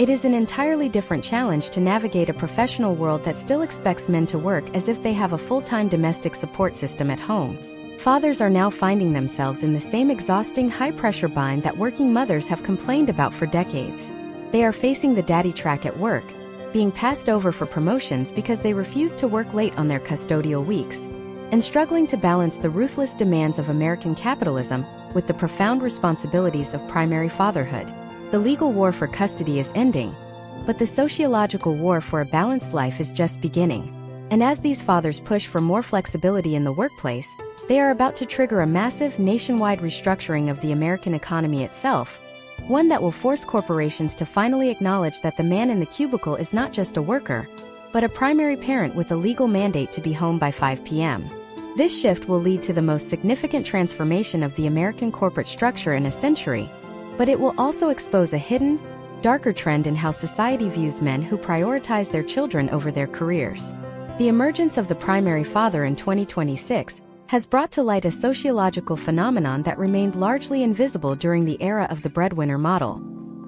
It is an entirely different challenge to navigate a professional world that still expects men to work as if they have a full-time domestic support system at home. Fathers are now finding themselves in the same exhausting, high-pressure bind that working mothers have complained about for decades. They are facing the daddy track at work, being passed over for promotions because they refuse to work late on their custodial weeks, and struggling to balance the ruthless demands of American capitalism with the profound responsibilities of primary fatherhood. The legal war for custody is ending, but the sociological war for a balanced life is just beginning. And as these fathers push for more flexibility in the workplace, they are about to trigger a massive nationwide restructuring of the American economy itself, one that will force corporations to finally acknowledge that the man in the cubicle is not just a worker, but a primary parent with a legal mandate to be home by 5 p.m. This shift will lead to the most significant transformation of the American corporate structure in a century, but it will also expose a hidden, darker trend in how society views men who prioritize their children over their careers. The emergence of the primary father in 2026 has brought to light a sociological phenomenon that remained largely invisible during the era of the breadwinner model: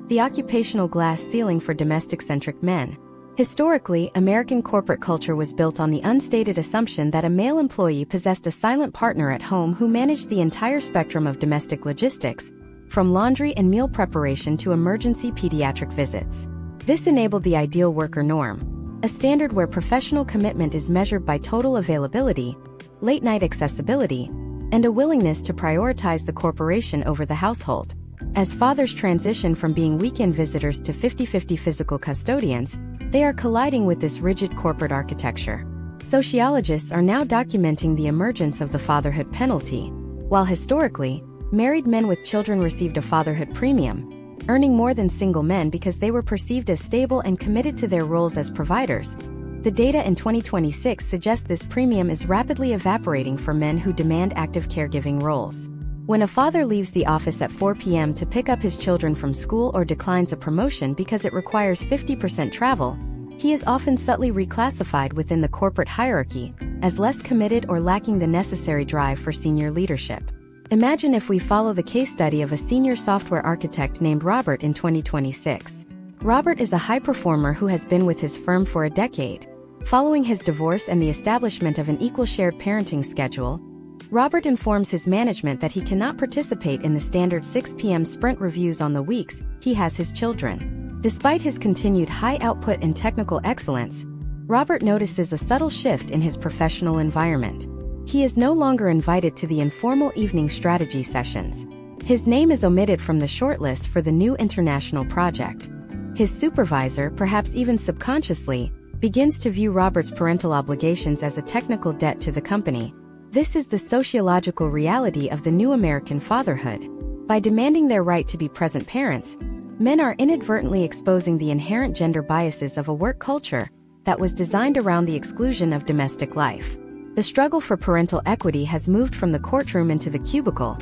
the occupational glass ceiling for domestic-centric men. Historically, American corporate culture was built on the unstated assumption that a male employee possessed a silent partner at home who managed the entire spectrum of domestic logistics, from laundry and meal preparation to emergency pediatric visits. This enabled the ideal worker norm, a standard where professional commitment is measured by total availability, late-night accessibility, and a willingness to prioritize the corporation over the household. As fathers transition from being weekend visitors to 50-50 physical custodians, they are colliding with this rigid corporate architecture. Sociologists are now documenting the emergence of the fatherhood penalty. While historically, married men with children received a fatherhood premium, earning more than single men because they were perceived as stable and committed to their roles as providers, the data in 2026 suggests this premium is rapidly evaporating for men who demand active caregiving roles. When a father leaves the office at 4 p.m. to pick up his children from school or declines a promotion because it requires 50% travel, he is often subtly reclassified within the corporate hierarchy as less committed or lacking the necessary drive for senior leadership. Imagine if we follow the case study of a senior software architect named Robert in 2026. Robert is a high performer who has been with his firm for a decade. Following his divorce and the establishment of an equal shared parenting schedule, Robert informs his management that he cannot participate in the standard 6 p.m. sprint reviews on the weeks he has his children. Despite his continued high output and technical excellence, Robert notices a subtle shift in his professional environment. He is no longer invited to the informal evening strategy sessions. His name is omitted from the shortlist for the new international project. His supervisor, perhaps even subconsciously, begins to view Robert's parental obligations as a technical debt to the company. This is the sociological reality of the new American fatherhood. By demanding their right to be present parents, men are inadvertently exposing the inherent gender biases of a work culture that was designed around the exclusion of domestic life. The struggle for parental equity has moved from the courtroom into the cubicle,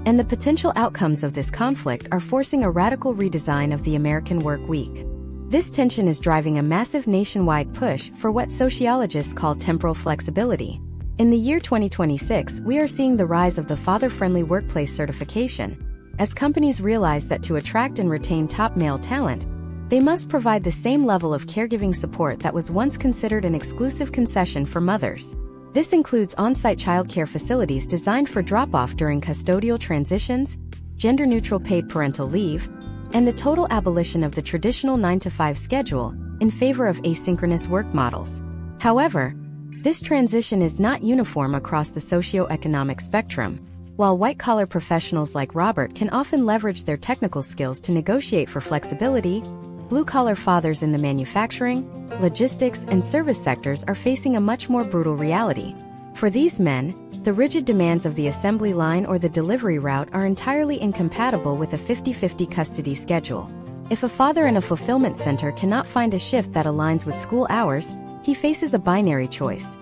and the potential outcomes of this conflict are forcing a radical redesign of the American work week. This tension is driving a massive nationwide push for what sociologists call temporal flexibility. In the year 2026, we are seeing the rise of the father-friendly workplace certification, as companies realize that to attract and retain top male talent, they must provide the same level of caregiving support that was once considered an exclusive concession for mothers. This includes on-site childcare facilities designed for drop-off during custodial transitions, gender-neutral paid parental leave, and the total abolition of the traditional 9-to-5 schedule in favor of asynchronous work models. However, this transition is not uniform across the socio-economic spectrum. While white-collar professionals like Robert can often leverage their technical skills to negotiate for flexibility, blue-collar fathers in the manufacturing, logistics, and service sectors are facing a much more brutal reality. For these men, The rigid demands of the assembly line or the delivery route are entirely incompatible with a 50-50 custody schedule. If a father in a fulfillment center cannot find a shift that aligns with school hours, he faces a binary choice: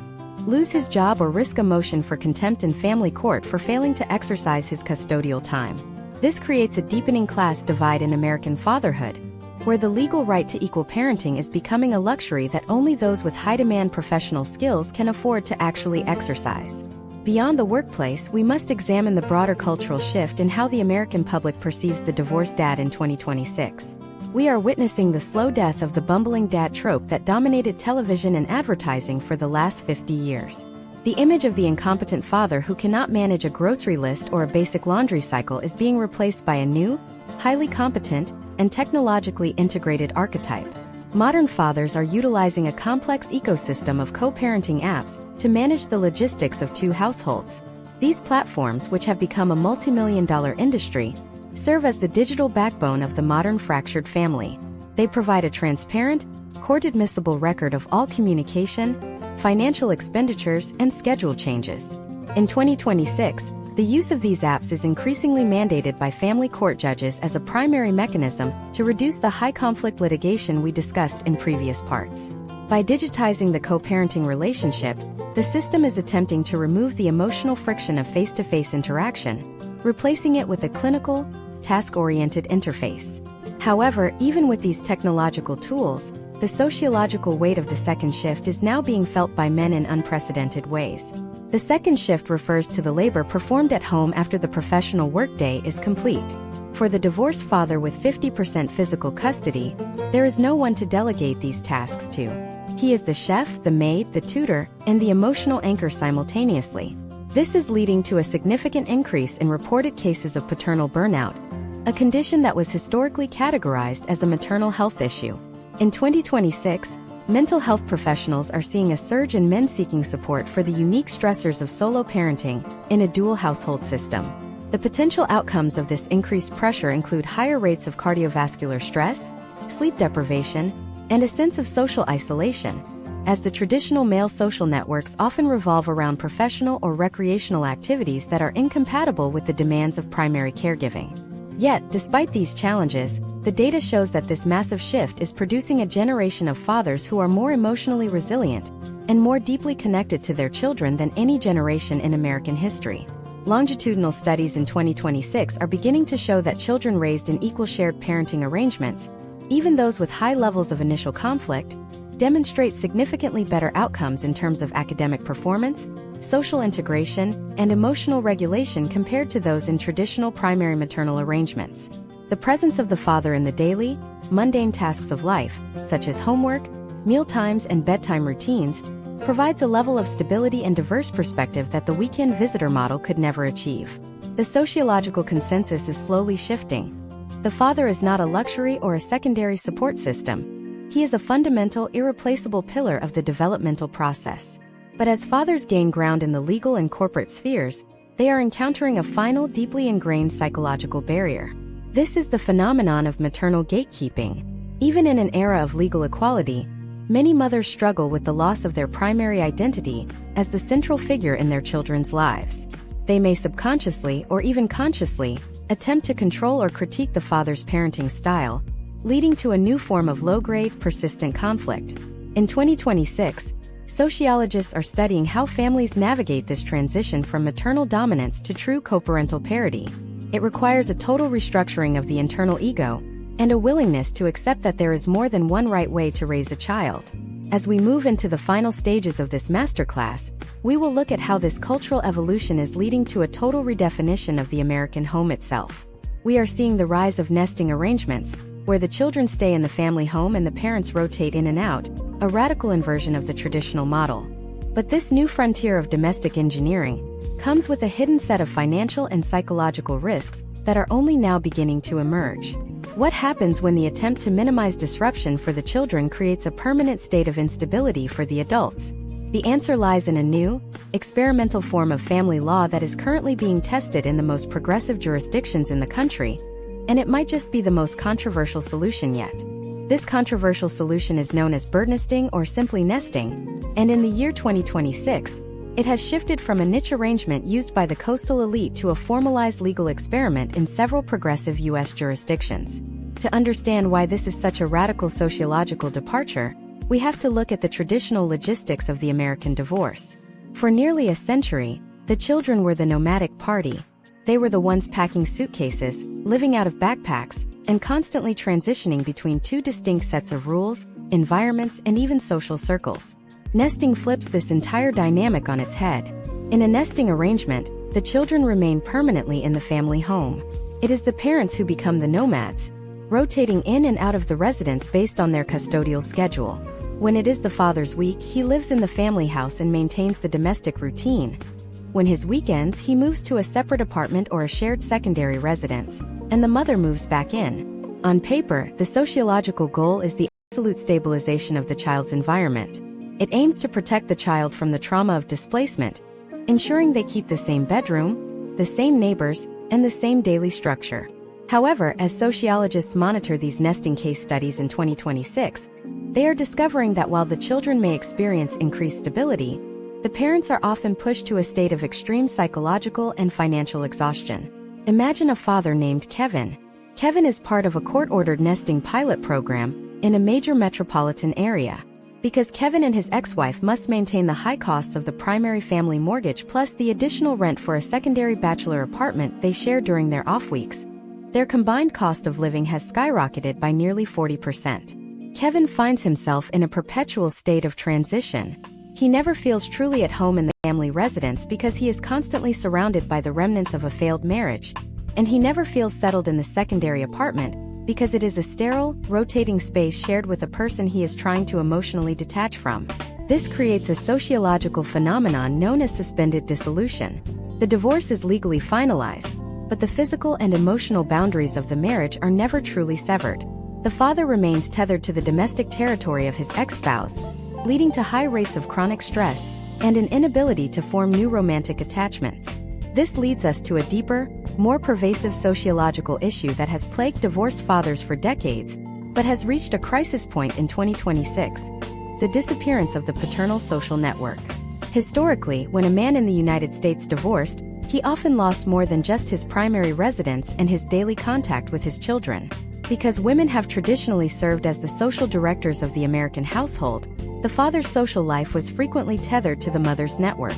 lose his job or risk a motion for contempt in family court for failing to exercise his custodial time. This creates a deepening class divide in American fatherhood, where the legal right to equal parenting is becoming a luxury that only those with high-demand professional skills can afford to actually exercise. Beyond the workplace, we must examine the broader cultural shift in how the American public perceives the divorced dad in 2026. We are witnessing the slow death of the bumbling dad trope that dominated television and advertising for the last 50 years. The image of the incompetent father who cannot manage a grocery list or a basic laundry cycle is being replaced by a new, highly competent, and technologically integrated archetype. Modern fathers are utilizing a complex ecosystem of co-parenting apps to manage the logistics of two households. These platforms, which have become a multi-million-dollar industry, serve as the digital backbone of the modern fractured family. They provide a transparent, court-admissible record of all communication, financial expenditures, and schedule changes. In 2026, the use of these apps is increasingly mandated by family court judges as a primary mechanism to reduce the high-conflict litigation we discussed in previous parts. By digitizing the co-parenting relationship, the system is attempting to remove the emotional friction of face-to-face interaction, replacing it with a clinical, task-oriented interface. However, even with these technological tools, the sociological weight of the second shift is now being felt by men in unprecedented ways. The second shift refers to the labor performed at home after the professional workday is complete. For the divorced father with 50% physical custody, there is no one to delegate these tasks to. He is the chef, the maid, the tutor, and the emotional anchor simultaneously. This is leading to a significant increase in reported cases of paternal burnout, a condition that was historically categorized as a maternal health issue. In 2026, mental health professionals are seeing a surge in men seeking support for the unique stressors of solo parenting in a dual household system. The potential outcomes of this increased pressure include higher rates of cardiovascular stress, sleep deprivation, and a sense of social isolation, as the traditional male social networks often revolve around professional or recreational activities that are incompatible with the demands of primary caregiving. Yet, despite these challenges, the data shows that this massive shift is producing a generation of fathers who are more emotionally resilient and more deeply connected to their children than any generation in American history. Longitudinal studies in 2026 are beginning to show that children raised in equal shared parenting arrangements, even those with high levels of initial conflict, demonstrate significantly better outcomes in terms of academic performance, social integration, and emotional regulation compared to those in traditional primary maternal arrangements. The presence of the father in the daily, mundane tasks of life, such as homework, mealtimes, and bedtime routines, provides a level of stability and diverse perspective that the weekend visitor model could never achieve. The sociological consensus is slowly shifting. The father is not a luxury or a secondary support system. He is a fundamental, irreplaceable pillar of the developmental process. But as fathers gain ground in the legal and corporate spheres, they are encountering a final, deeply ingrained psychological barrier. This is the phenomenon of maternal gatekeeping. Even in an era of legal equality, many mothers struggle with the loss of their primary identity as the central figure in their children's lives. They may subconsciously or even consciously attempt to control or critique the father's parenting style, leading to a new form of low-grade, persistent conflict. In 2026, sociologists are studying how families navigate this transition from maternal dominance to true co-parental parity. It requires a total restructuring of the internal ego and a willingness to accept that there is more than one right way to raise a child. As we move into the final stages of this masterclass, we will look at how this cultural evolution is leading to a total redefinition of the American home itself. We are seeing the rise of nesting arrangements, where the children stay in the family home and the parents rotate in and out, a radical inversion of the traditional model. But this new frontier of domestic engineering comes with a hidden set of financial and psychological risks that are only now beginning to emerge. What happens when the attempt to minimize disruption for the children creates a permanent state of instability for the adults? The answer lies in a new, experimental form of family law that is currently being tested in the most progressive jurisdictions in the country, and it might just be the most controversial solution yet. This controversial solution is known as birdnesting or simply nesting, and in the year 2026, It has shifted from a niche arrangement used by the coastal elite to a formalized legal experiment in several progressive U.S. jurisdictions. To understand why this is such a radical sociological departure, we have to look at the traditional logistics of the American divorce. For nearly a century, the children were the nomadic party. They were the ones packing suitcases, living out of backpacks, and constantly transitioning between two distinct sets of rules, environments, and even social circles. Nesting flips this entire dynamic on its head. In a nesting arrangement, the children remain permanently in the family home. It is the parents who become the nomads, rotating in and out of the residence based on their custodial schedule. When it is the father's week, he lives in the family house and maintains the domestic routine. When his weekends, he moves to a separate apartment or a shared secondary residence, and the mother moves back in. On paper, the sociological goal is the absolute stabilization of the child's environment. It aims to protect the child from the trauma of displacement, ensuring they keep the same bedroom, the same neighbors, and the same daily structure. However, as sociologists monitor these nesting case studies in 2026, they are discovering that while the children may experience increased stability, the parents are often pushed to a state of extreme psychological and financial exhaustion. Imagine a father named Kevin. Kevin is part of a court-ordered nesting pilot program in a major metropolitan area. Because Kevin and his ex-wife must maintain the high costs of the primary family mortgage plus the additional rent for a secondary bachelor apartment they share during their off weeks, their combined cost of living has skyrocketed by nearly 40%. Kevin finds himself in a perpetual state of transition. He never feels truly at home in the family residence because he is constantly surrounded by the remnants of a failed marriage, and he never feels settled in the secondary apartment because it is a sterile, rotating space shared with a person he is trying to emotionally detach from. This creates a sociological phenomenon known as suspended dissolution. The divorce is legally finalized, but the physical and emotional boundaries of the marriage are never truly severed. The father remains tethered to the domestic territory of his ex-spouse, leading to high rates of chronic stress and an inability to form new romantic attachments. This leads us to a deeper, more pervasive sociological issue that has plagued divorced fathers for decades, but has reached a crisis point in 2026: the disappearance of the paternal social network. Historically, when a man in the United States divorced, he often lost more than just his primary residence and his daily contact with his children. Because women have traditionally served as the social directors of the American household, the father's social life was frequently tethered to the mother's network.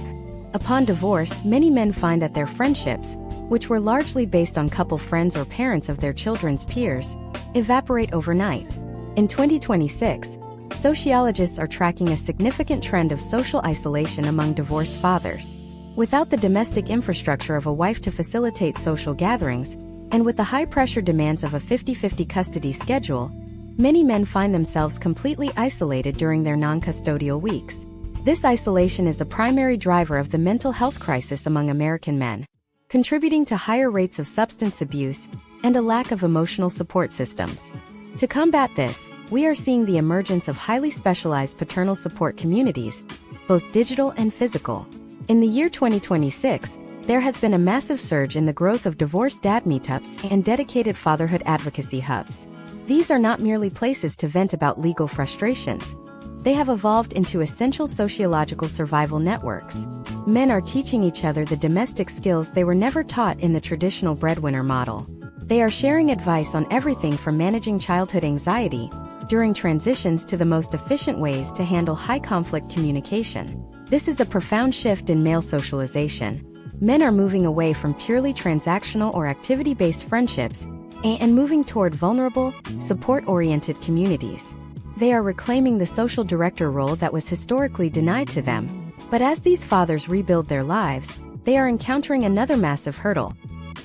Upon divorce, many men find that their friendships, which were largely based on couple friends or parents of their children's peers, evaporate overnight. In 2026, sociologists are tracking a significant trend of social isolation among divorced fathers. Without the domestic infrastructure of a wife to facilitate social gatherings, and with the high-pressure demands of a 50-50 custody schedule, many men find themselves completely isolated during their non-custodial weeks. This isolation is a primary driver of the mental health crisis among American men, contributing to higher rates of substance abuse and a lack of emotional support systems. To combat this, we are seeing the emergence of highly specialized paternal support communities, both digital and physical. In the year 2026, there has been a massive surge in the growth of divorced dad meetups and dedicated fatherhood advocacy hubs. These are not merely places to vent about legal frustrations. They have evolved into essential sociological survival networks. Men are teaching each other the domestic skills they were never taught in the traditional breadwinner model. They are sharing advice on everything from managing childhood anxiety during transitions to the most efficient ways to handle high-conflict communication. This is a profound shift in male socialization. Men are moving away from purely transactional or activity-based friendships and moving toward vulnerable, support-oriented communities. They are reclaiming the social director role that was historically denied to them. But as these fathers rebuild their lives, they are encountering another massive hurdle: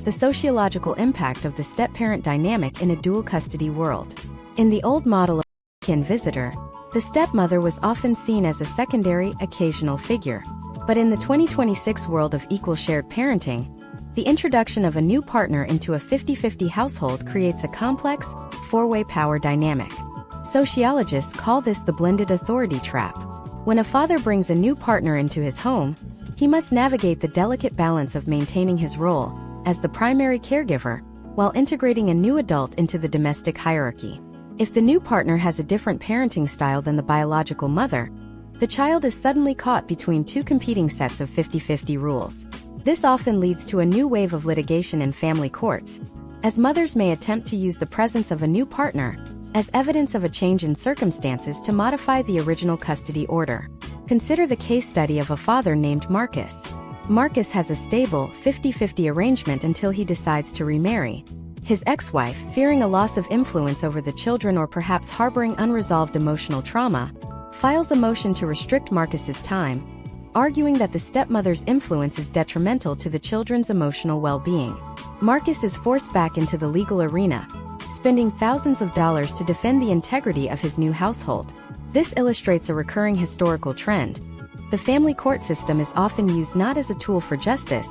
the sociological impact of the step-parent dynamic in a dual-custody world. In the old model of weekend visitor, the stepmother was often seen as a secondary, occasional figure. But in the 2026 world of equal shared parenting, the introduction of a new partner into a 50-50 household creates a complex, four-way power dynamic. Sociologists call this the blended authority trap. When a father brings a new partner into his home, he must navigate the delicate balance of maintaining his role as the primary caregiver while integrating a new adult into the domestic hierarchy. If the new partner has a different parenting style than the biological mother, the child is suddenly caught between two competing sets of 50-50 rules. This often leads to a new wave of litigation in family courts, as mothers may attempt to use the presence of a new partner as evidence of a change in circumstances to modify the original custody order. Consider the case study of a father named Marcus. Marcus has a stable 50-50 arrangement until he decides to remarry. His ex-wife, fearing a loss of influence over the children or perhaps harboring unresolved emotional trauma, files a motion to restrict Marcus's time, arguing that the stepmother's influence is detrimental to the children's emotional well-being. Marcus is forced back into the legal arena, spending thousands of dollars to defend the integrity of his new household. This illustrates a recurring historical trend. The family court system is often used not as a tool for justice,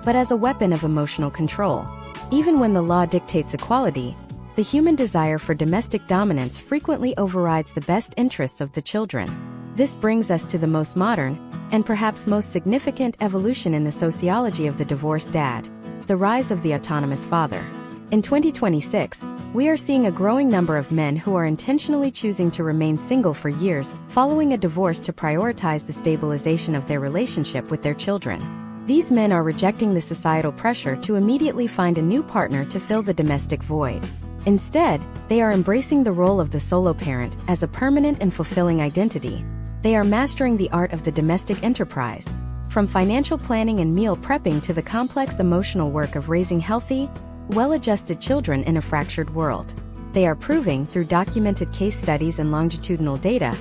but as a weapon of emotional control. Even when the law dictates equality, the human desire for domestic dominance frequently overrides the best interests of the children. This brings us to the most modern, and perhaps most significant evolution in the sociology of the divorced dad, the rise of the autonomous father. In 2026, we are seeing a growing number of men who are intentionally choosing to remain single for years, following a divorce to prioritize the stabilization of their relationship with their children. These men are rejecting the societal pressure to immediately find a new partner to fill the domestic void. Instead, they are embracing the role of the solo parent as a permanent and fulfilling identity. They are mastering the art of the domestic enterprise, from financial planning and meal prepping to the complex emotional work of raising healthy, well-adjusted children in a fractured world. They are proving, through documented case studies and longitudinal data,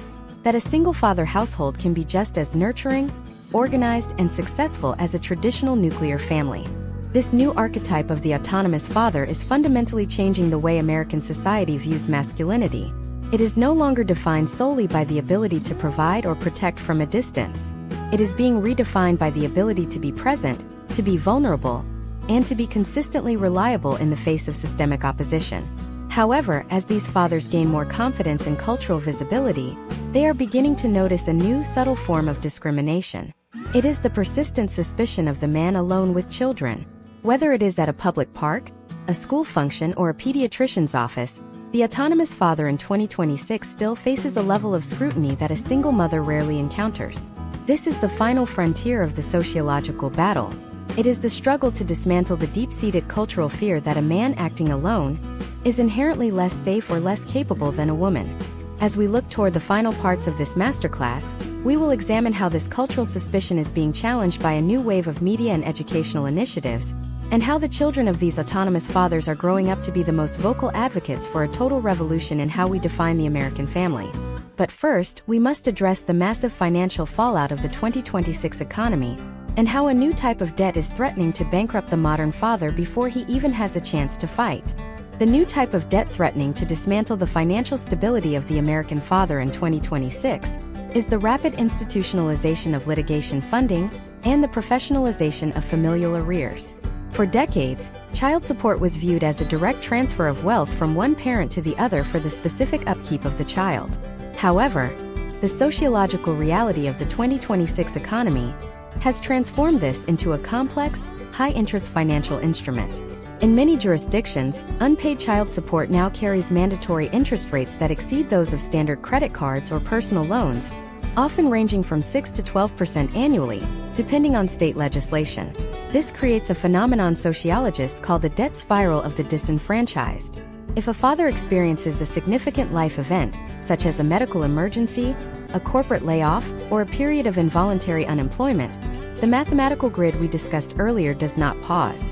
that a single-father household can be just as nurturing, organized, and successful as a traditional nuclear family. This new archetype of the autonomous father is fundamentally changing the way American society views masculinity. It is no longer defined solely by the ability to provide or protect from a distance. It is being redefined by the ability to be present, to be vulnerable, and to be consistently reliable in the face of systemic opposition. However, as these fathers gain more confidence and cultural visibility, they are beginning to notice a new subtle form of discrimination. It is the persistent suspicion of the man alone with children. Whether it is at a public park, a school function, or a pediatrician's office, the autonomous father in 2026 still faces a level of scrutiny that a single mother rarely encounters. This is the final frontier of the sociological battle. It is the struggle to dismantle the deep-seated cultural fear that a man acting alone is inherently less safe or less capable than a woman. As we look toward the final parts of this masterclass, we will examine how this cultural suspicion is being challenged by a new wave of media and educational initiatives, and how the children of these autonomous fathers are growing up to be the most vocal advocates for a total revolution in how we define the American family. But first, we must address the massive financial fallout of the 2026 economy, and how a new type of debt is threatening to bankrupt the modern father before he even has a chance to fight. The new type of debt threatening to dismantle the financial stability of the American father in 2026 is the rapid institutionalization of litigation funding and the professionalization of familial arrears. For decades, child support was viewed as a direct transfer of wealth from one parent to the other for the specific upkeep of the child. However, the sociological reality of the 2026 economy has transformed this into a complex, high-interest financial instrument. In many jurisdictions, unpaid child support now carries mandatory interest rates that exceed those of standard credit cards or personal loans, often ranging from 6 to 12% annually, depending on state legislation. This creates a phenomenon sociologists call the debt spiral of the disenfranchised. If a father experiences a significant life event, such as a medical emergency, a corporate layoff, or a period of involuntary unemployment, the mathematical grid we discussed earlier does not pause.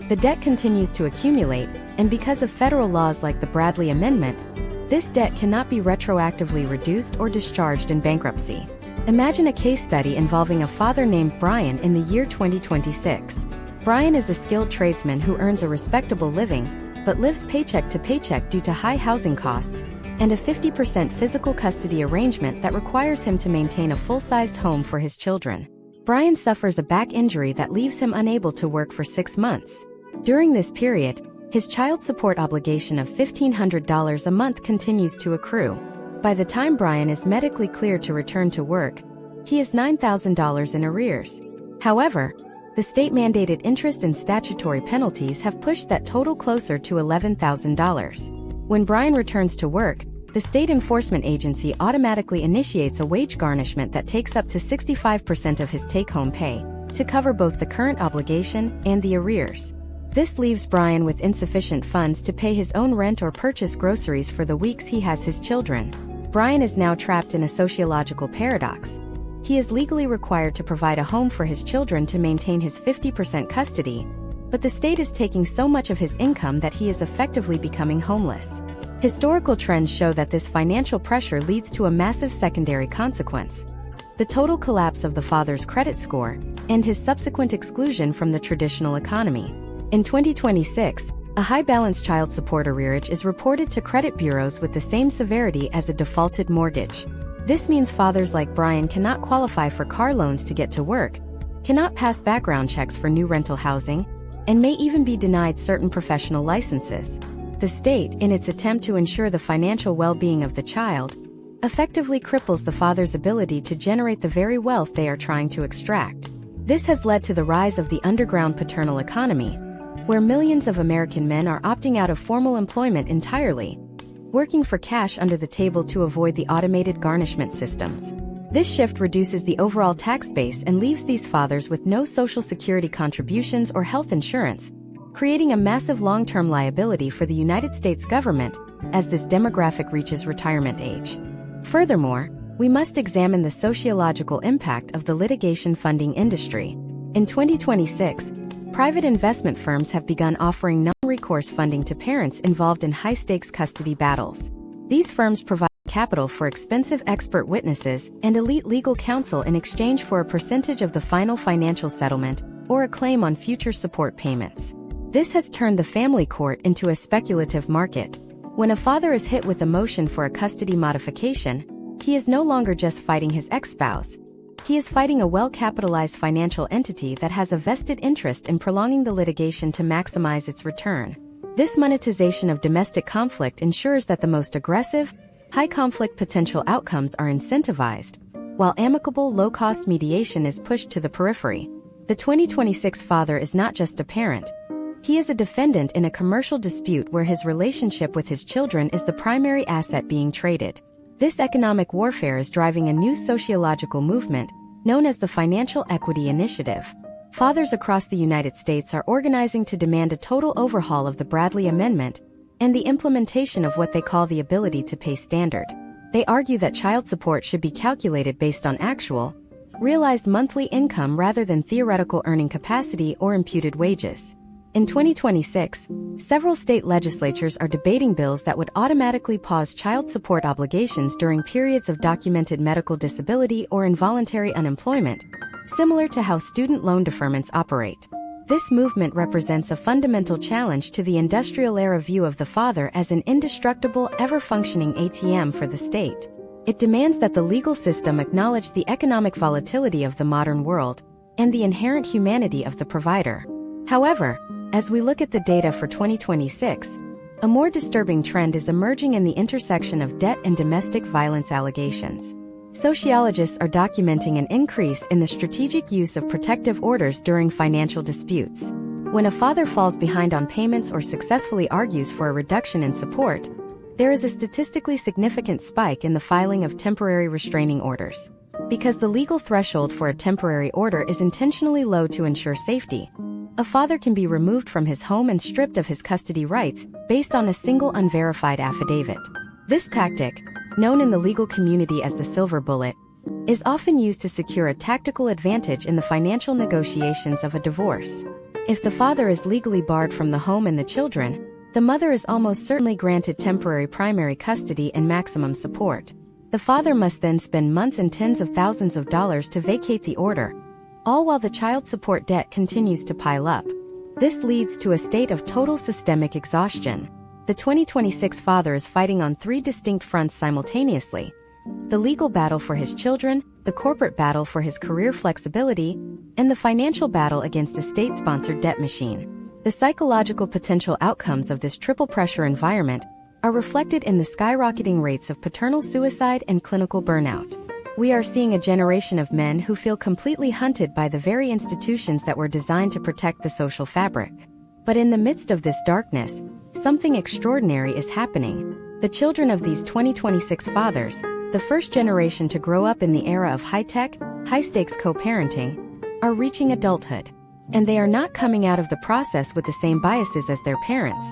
The debt continues to accumulate, and because of federal laws like the Bradley Amendment, this debt cannot be retroactively reduced or discharged in bankruptcy. Imagine a case study involving a father named Brian in the year 2026. Brian is a skilled tradesman who earns a respectable living, but lives paycheck to paycheck due to high housing costs and a 50% physical custody arrangement that requires him to maintain a full-sized home for his children. Brian suffers a back injury that leaves him unable to work for 6 months. During this period, his child support obligation of $1,500 a month continues to accrue. By the time Brian is medically cleared to return to work, he is $9,000 in arrears. However, the state-mandated interest and statutory penalties have pushed that total closer to $11,000. When Brian returns to work, the state enforcement agency automatically initiates a wage garnishment that takes up to 65% of his take-home pay to cover both the current obligation and the arrears. This leaves Brian with insufficient funds to pay his own rent or purchase groceries for the weeks he has his children. Brian is now trapped in a sociological paradox. He is legally required to provide a home for his children to maintain his 50% custody, but the state is taking so much of his income that he is effectively becoming homeless. Historical trends show that this financial pressure leads to a massive secondary consequence: the total collapse of the father's credit score and his subsequent exclusion from the traditional economy. In 2026, a high-balance child support arrearage is reported to credit bureaus with the same severity as a defaulted mortgage. This means fathers like Brian cannot qualify for car loans to get to work, cannot pass background checks for new rental housing, and may even be denied certain professional licenses. The state, in its attempt to ensure the financial well-being of the child, effectively cripples the father's ability to generate the very wealth they are trying to extract. This has led to the rise of the underground paternal economy, where millions of American men are opting out of formal employment entirely, working for cash under the table to avoid the automated garnishment systems. This shift reduces the overall tax base and leaves these fathers with no Social Security contributions or health insurance, creating a massive long-term liability for the United States government as this demographic reaches retirement age. Furthermore, we must examine the sociological impact of the litigation funding industry. In 2026, private investment firms have begun offering non-recourse funding to parents involved in high-stakes custody battles. These firms provide capital for expensive expert witnesses and elite legal counsel in exchange for a percentage of the final financial settlement or a claim on future support payments. This has turned the family court into a speculative market. When a father is hit with a motion for a custody modification, he is no longer just fighting his ex-spouse. He is fighting a well-capitalized financial entity that has a vested interest in prolonging the litigation to maximize its return. This monetization of domestic conflict ensures that the most aggressive, high-conflict potential outcomes are incentivized, while amicable, low-cost mediation is pushed to the periphery. The 2026 father is not just a parent. He is a defendant in a commercial dispute where his relationship with his children is the primary asset being traded. This economic warfare is driving a new sociological movement known as the Financial Equity Initiative. Fathers across the United States are organizing to demand a total overhaul of the Bradley Amendment and the implementation of what they call the ability to pay standard. They argue that child support should be calculated based on actual, realized monthly income rather than theoretical earning capacity or imputed wages. In 2026, several state legislatures are debating bills that would automatically pause child support obligations during periods of documented medical disability or involuntary unemployment, similar to how student loan deferments operate. This movement represents a fundamental challenge to the industrial-era view of the father as an indestructible, ever-functioning ATM for the state. It demands that the legal system acknowledge the economic volatility of the modern world and the inherent humanity of the provider. However, as we look at the data for 2026, a more disturbing trend is emerging in the intersection of debt and domestic violence allegations. Sociologists are documenting an increase in the strategic use of protective orders during financial disputes. When a father falls behind on payments or successfully argues for a reduction in support, there is a statistically significant spike in the filing of temporary restraining orders. Because the legal threshold for a temporary order is intentionally low to ensure safety, a father can be removed from his home and stripped of his custody rights based on a single unverified affidavit. This tactic, known in the legal community as the silver bullet, is often used to secure a tactical advantage in the financial negotiations of a divorce. If the father is legally barred from the home and the children, the mother is almost certainly granted temporary primary custody and maximum support. The father must then spend months and tens of thousands of dollars to vacate the order, all while the child support debt continues to pile up. This leads to a state of total systemic exhaustion. The 2026 father is fighting on three distinct fronts simultaneously: the legal battle for his children, the corporate battle for his career flexibility, and the financial battle against a state-sponsored debt machine. The psychological potential outcomes of this triple pressure environment are reflected in the skyrocketing rates of paternal suicide and clinical burnout. We are seeing a generation of men who feel completely hunted by the very institutions that were designed to protect the social fabric. But in the midst of this darkness, something extraordinary is happening. The children of these 2026 fathers, the first generation to grow up in the era of high-tech, high-stakes co-parenting, are reaching adulthood. And they are not coming out of the process with the same biases as their parents.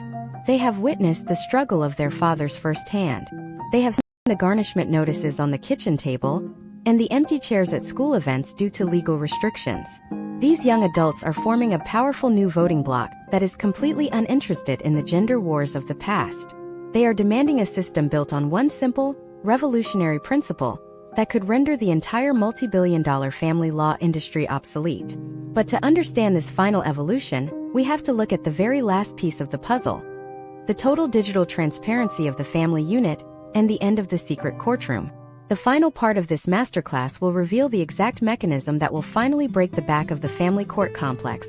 They have witnessed the struggle of their fathers firsthand. They have seen the garnishment notices on the kitchen table and the empty chairs at school events due to legal restrictions. These young adults are forming a powerful new voting bloc that is completely uninterested in the gender wars of the past. They are demanding a system built on one simple, revolutionary principle that could render the entire multi-billion-dollar family law industry obsolete. But to understand this final evolution, we have to look at the very last piece of the puzzle: the total digital transparency of the family unit and the end of the secret courtroom. The final part of this masterclass will reveal the exact mechanism that will finally break the back of the family court complex,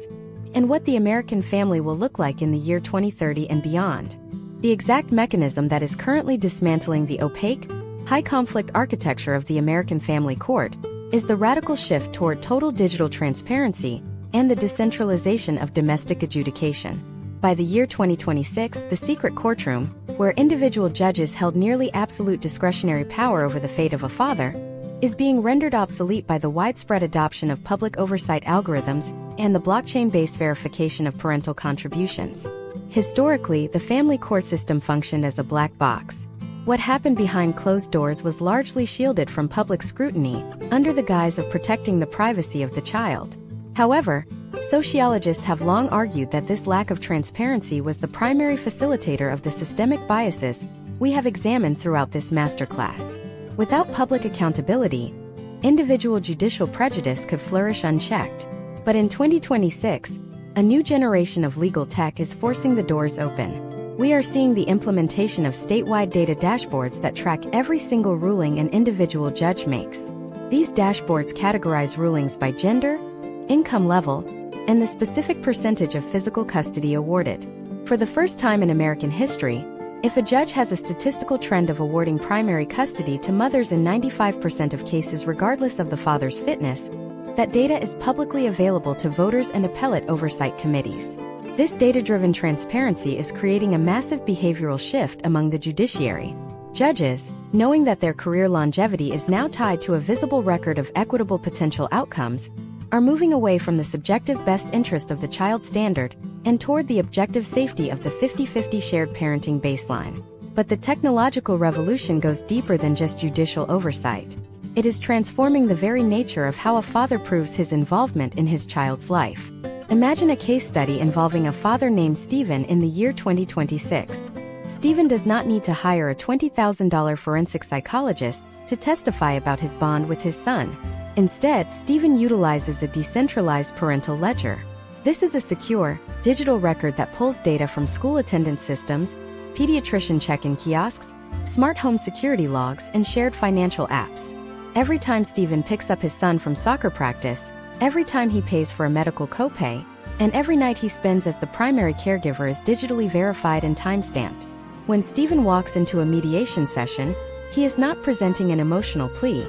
and what the American family will look like in the year 2030 and beyond. The exact mechanism that is currently dismantling the opaque, high-conflict architecture of the American family court is the radical shift toward total digital transparency and the decentralization of domestic adjudication. By the year 2026, the secret courtroom, where individual judges held nearly absolute discretionary power over the fate of a father, is being rendered obsolete by the widespread adoption of public oversight algorithms and the blockchain-based verification of parental contributions. Historically, the family court system functioned as a black box. What happened behind closed doors was largely shielded from public scrutiny, under the guise of protecting the privacy of the child. However, sociologists have long argued that this lack of transparency was the primary facilitator of the systemic biases we have examined throughout this masterclass. Without public accountability, individual judicial prejudice could flourish unchecked. But in 2026, a new generation of legal tech is forcing the doors open. We are seeing the implementation of statewide data dashboards that track every single ruling an individual judge makes. These dashboards categorize rulings by gender, income level, and the specific percentage of physical custody awarded. For the first time in American history, if a judge has a statistical trend of awarding primary custody to mothers in 95% of cases regardless of the father's fitness, that data is publicly available to voters and appellate oversight committees. This data-driven transparency is creating a massive behavioral shift among the judiciary. Judges, knowing that their career longevity is now tied to a visible record of equitable potential outcomes, are moving away from the subjective best interest of the child standard and toward the objective safety of the 50-50 shared parenting baseline. But the technological revolution goes deeper than just judicial oversight. It is transforming the very nature of how a father proves his involvement in his child's life. Imagine a case study involving a father named Stephen in the year 2026. Stephen does not need to hire a $20,000 forensic psychologist to testify about his bond with his son. Instead, Stephen utilizes a decentralized parental ledger. This is a secure, digital record that pulls data from school attendance systems, pediatrician check-in kiosks, smart home security logs, and shared financial apps. Every time Stephen picks up his son from soccer practice, every time he pays for a medical copay, and every night he spends as the primary caregiver is digitally verified and time-stamped. When Stephen walks into a mediation session, he is not presenting an emotional plea.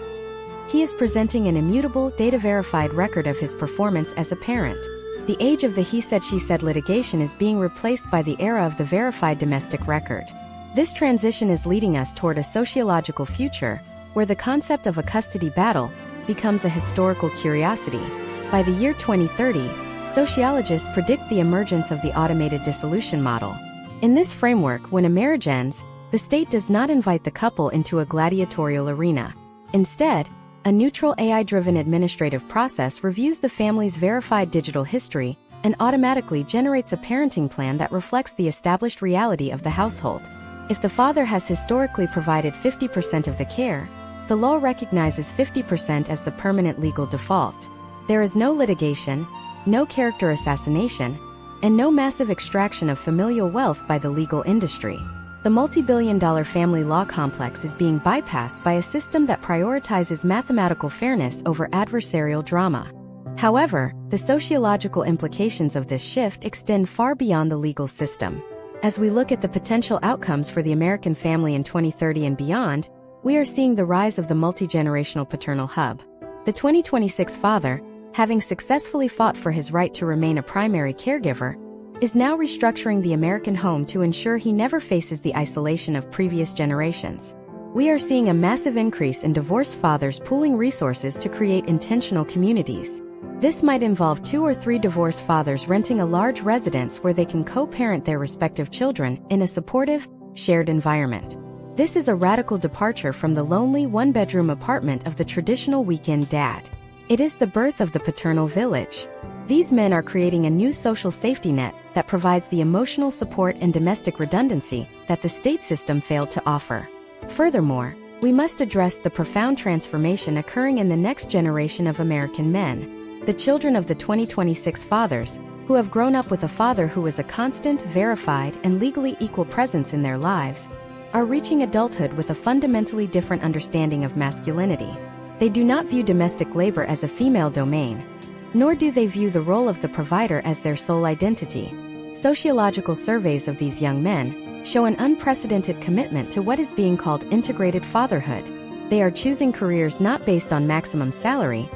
He is presenting an immutable, data-verified record of his performance as a parent. The age of the he said she said litigation is being replaced by the era of the verified domestic record. This transition is leading us toward a sociological future where the concept of a custody battle becomes a historical curiosity. By the year 2030, sociologists predict the emergence of the automated dissolution model. In this framework, when a marriage ends, the state does not invite the couple into a gladiatorial arena. Instead, a neutral AI-driven administrative process reviews the family's verified digital history and automatically generates a parenting plan that reflects the established reality of the household. If the father has historically provided 50% of the care, the law recognizes 50% as the permanent legal default. There is no litigation, no character assassination, and no massive extraction of familial wealth by the legal industry. The multi-billion-dollar family law complex is being bypassed by a system that prioritizes mathematical fairness over adversarial drama. However, the sociological implications of this shift extend far beyond the legal system. As we look at the potential outcomes for the American family in 2030 and beyond, we are seeing the rise of the multi-generational paternal hub. The 2026 father, having successfully fought for his right to remain a primary caregiver, is now restructuring the American home to ensure he never faces the isolation of previous generations. We are seeing a massive increase in divorced fathers pooling resources to create intentional communities. This might involve 2 or 3 divorced fathers renting a large residence where they can co-parent their respective children in a supportive, shared environment. This is a radical departure from the lonely one-bedroom apartment of the traditional weekend dad. It is the birth of the paternal village. These men are creating a new social safety net that provides the emotional support and domestic redundancy that the state system failed to offer. Furthermore, we must address the profound transformation occurring in the next generation of American men, the children of the 2026 fathers, who have grown up with a father who is a constant, verified, and legally equal presence in their lives, are reaching adulthood with a fundamentally different understanding of masculinity. They do not view domestic labor as a female domain, nor do they view the role of the provider as their sole identity. Sociological surveys of these young men show an unprecedented commitment to what is being called integrated fatherhood. They are choosing careers not based on maximum salary,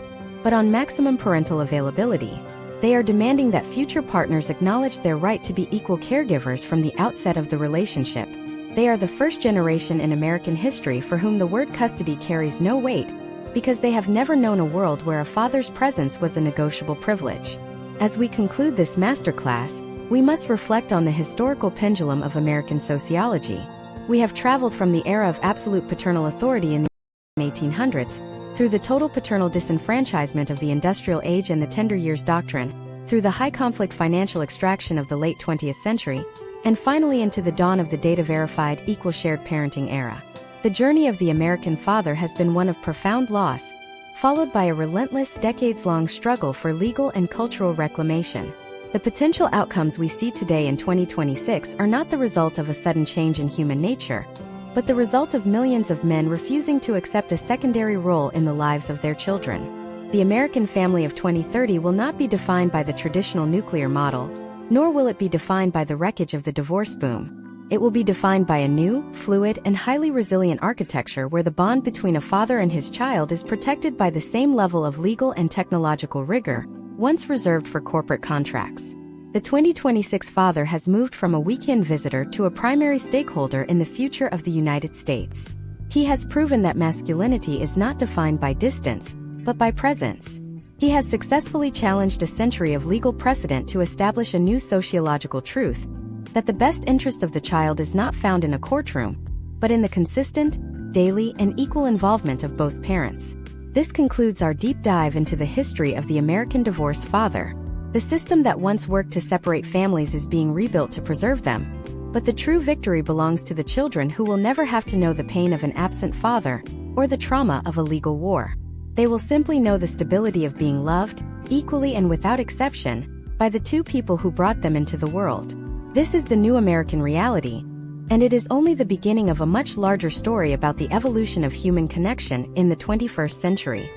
but on maximum parental availability. They are demanding that future partners acknowledge their right to be equal caregivers from the outset of the relationship. They are the first generation in American history for whom the word custody carries no weight, because they have never known a world where a father's presence was a negotiable privilege. As we conclude this masterclass, we must reflect on the historical pendulum of American sociology. We have traveled from the era of absolute paternal authority in the 1800s, through the total paternal disenfranchisement of the industrial age and the tender years doctrine, through the high-conflict financial extraction of the late 20th century, and finally into the dawn of the data-verified, equal shared parenting era. The journey of the American father has been one of profound loss, followed by a relentless, decades-long struggle for legal and cultural reclamation. The potential outcomes we see today in 2026 are not the result of a sudden change in human nature, but the result of millions of men refusing to accept a secondary role in the lives of their children. The American family of 2030 will not be defined by the traditional nuclear model, nor will it be defined by the wreckage of the divorce boom. It will be defined by a new, fluid, and highly resilient architecture where the bond between a father and his child is protected by the same level of legal and technological rigor, once reserved for corporate contracts. The 2026 father has moved from a weekend visitor to a primary stakeholder in the future of the United States. He has proven that masculinity is not defined by distance, but by presence. He has successfully challenged a century of legal precedent to establish a new sociological truth, that the best interest of the child is not found in a courtroom, but in the consistent, daily, and equal involvement of both parents. This concludes our deep dive into the history of the American divorced father. The system that once worked to separate families is being rebuilt to preserve them, but the true victory belongs to the children who will never have to know the pain of an absent father or the trauma of a legal war. They will simply know the stability of being loved, equally and without exception, by the two people who brought them into the world. This is the new American reality, and it is only the beginning of a much larger story about the evolution of human connection in the 21st century.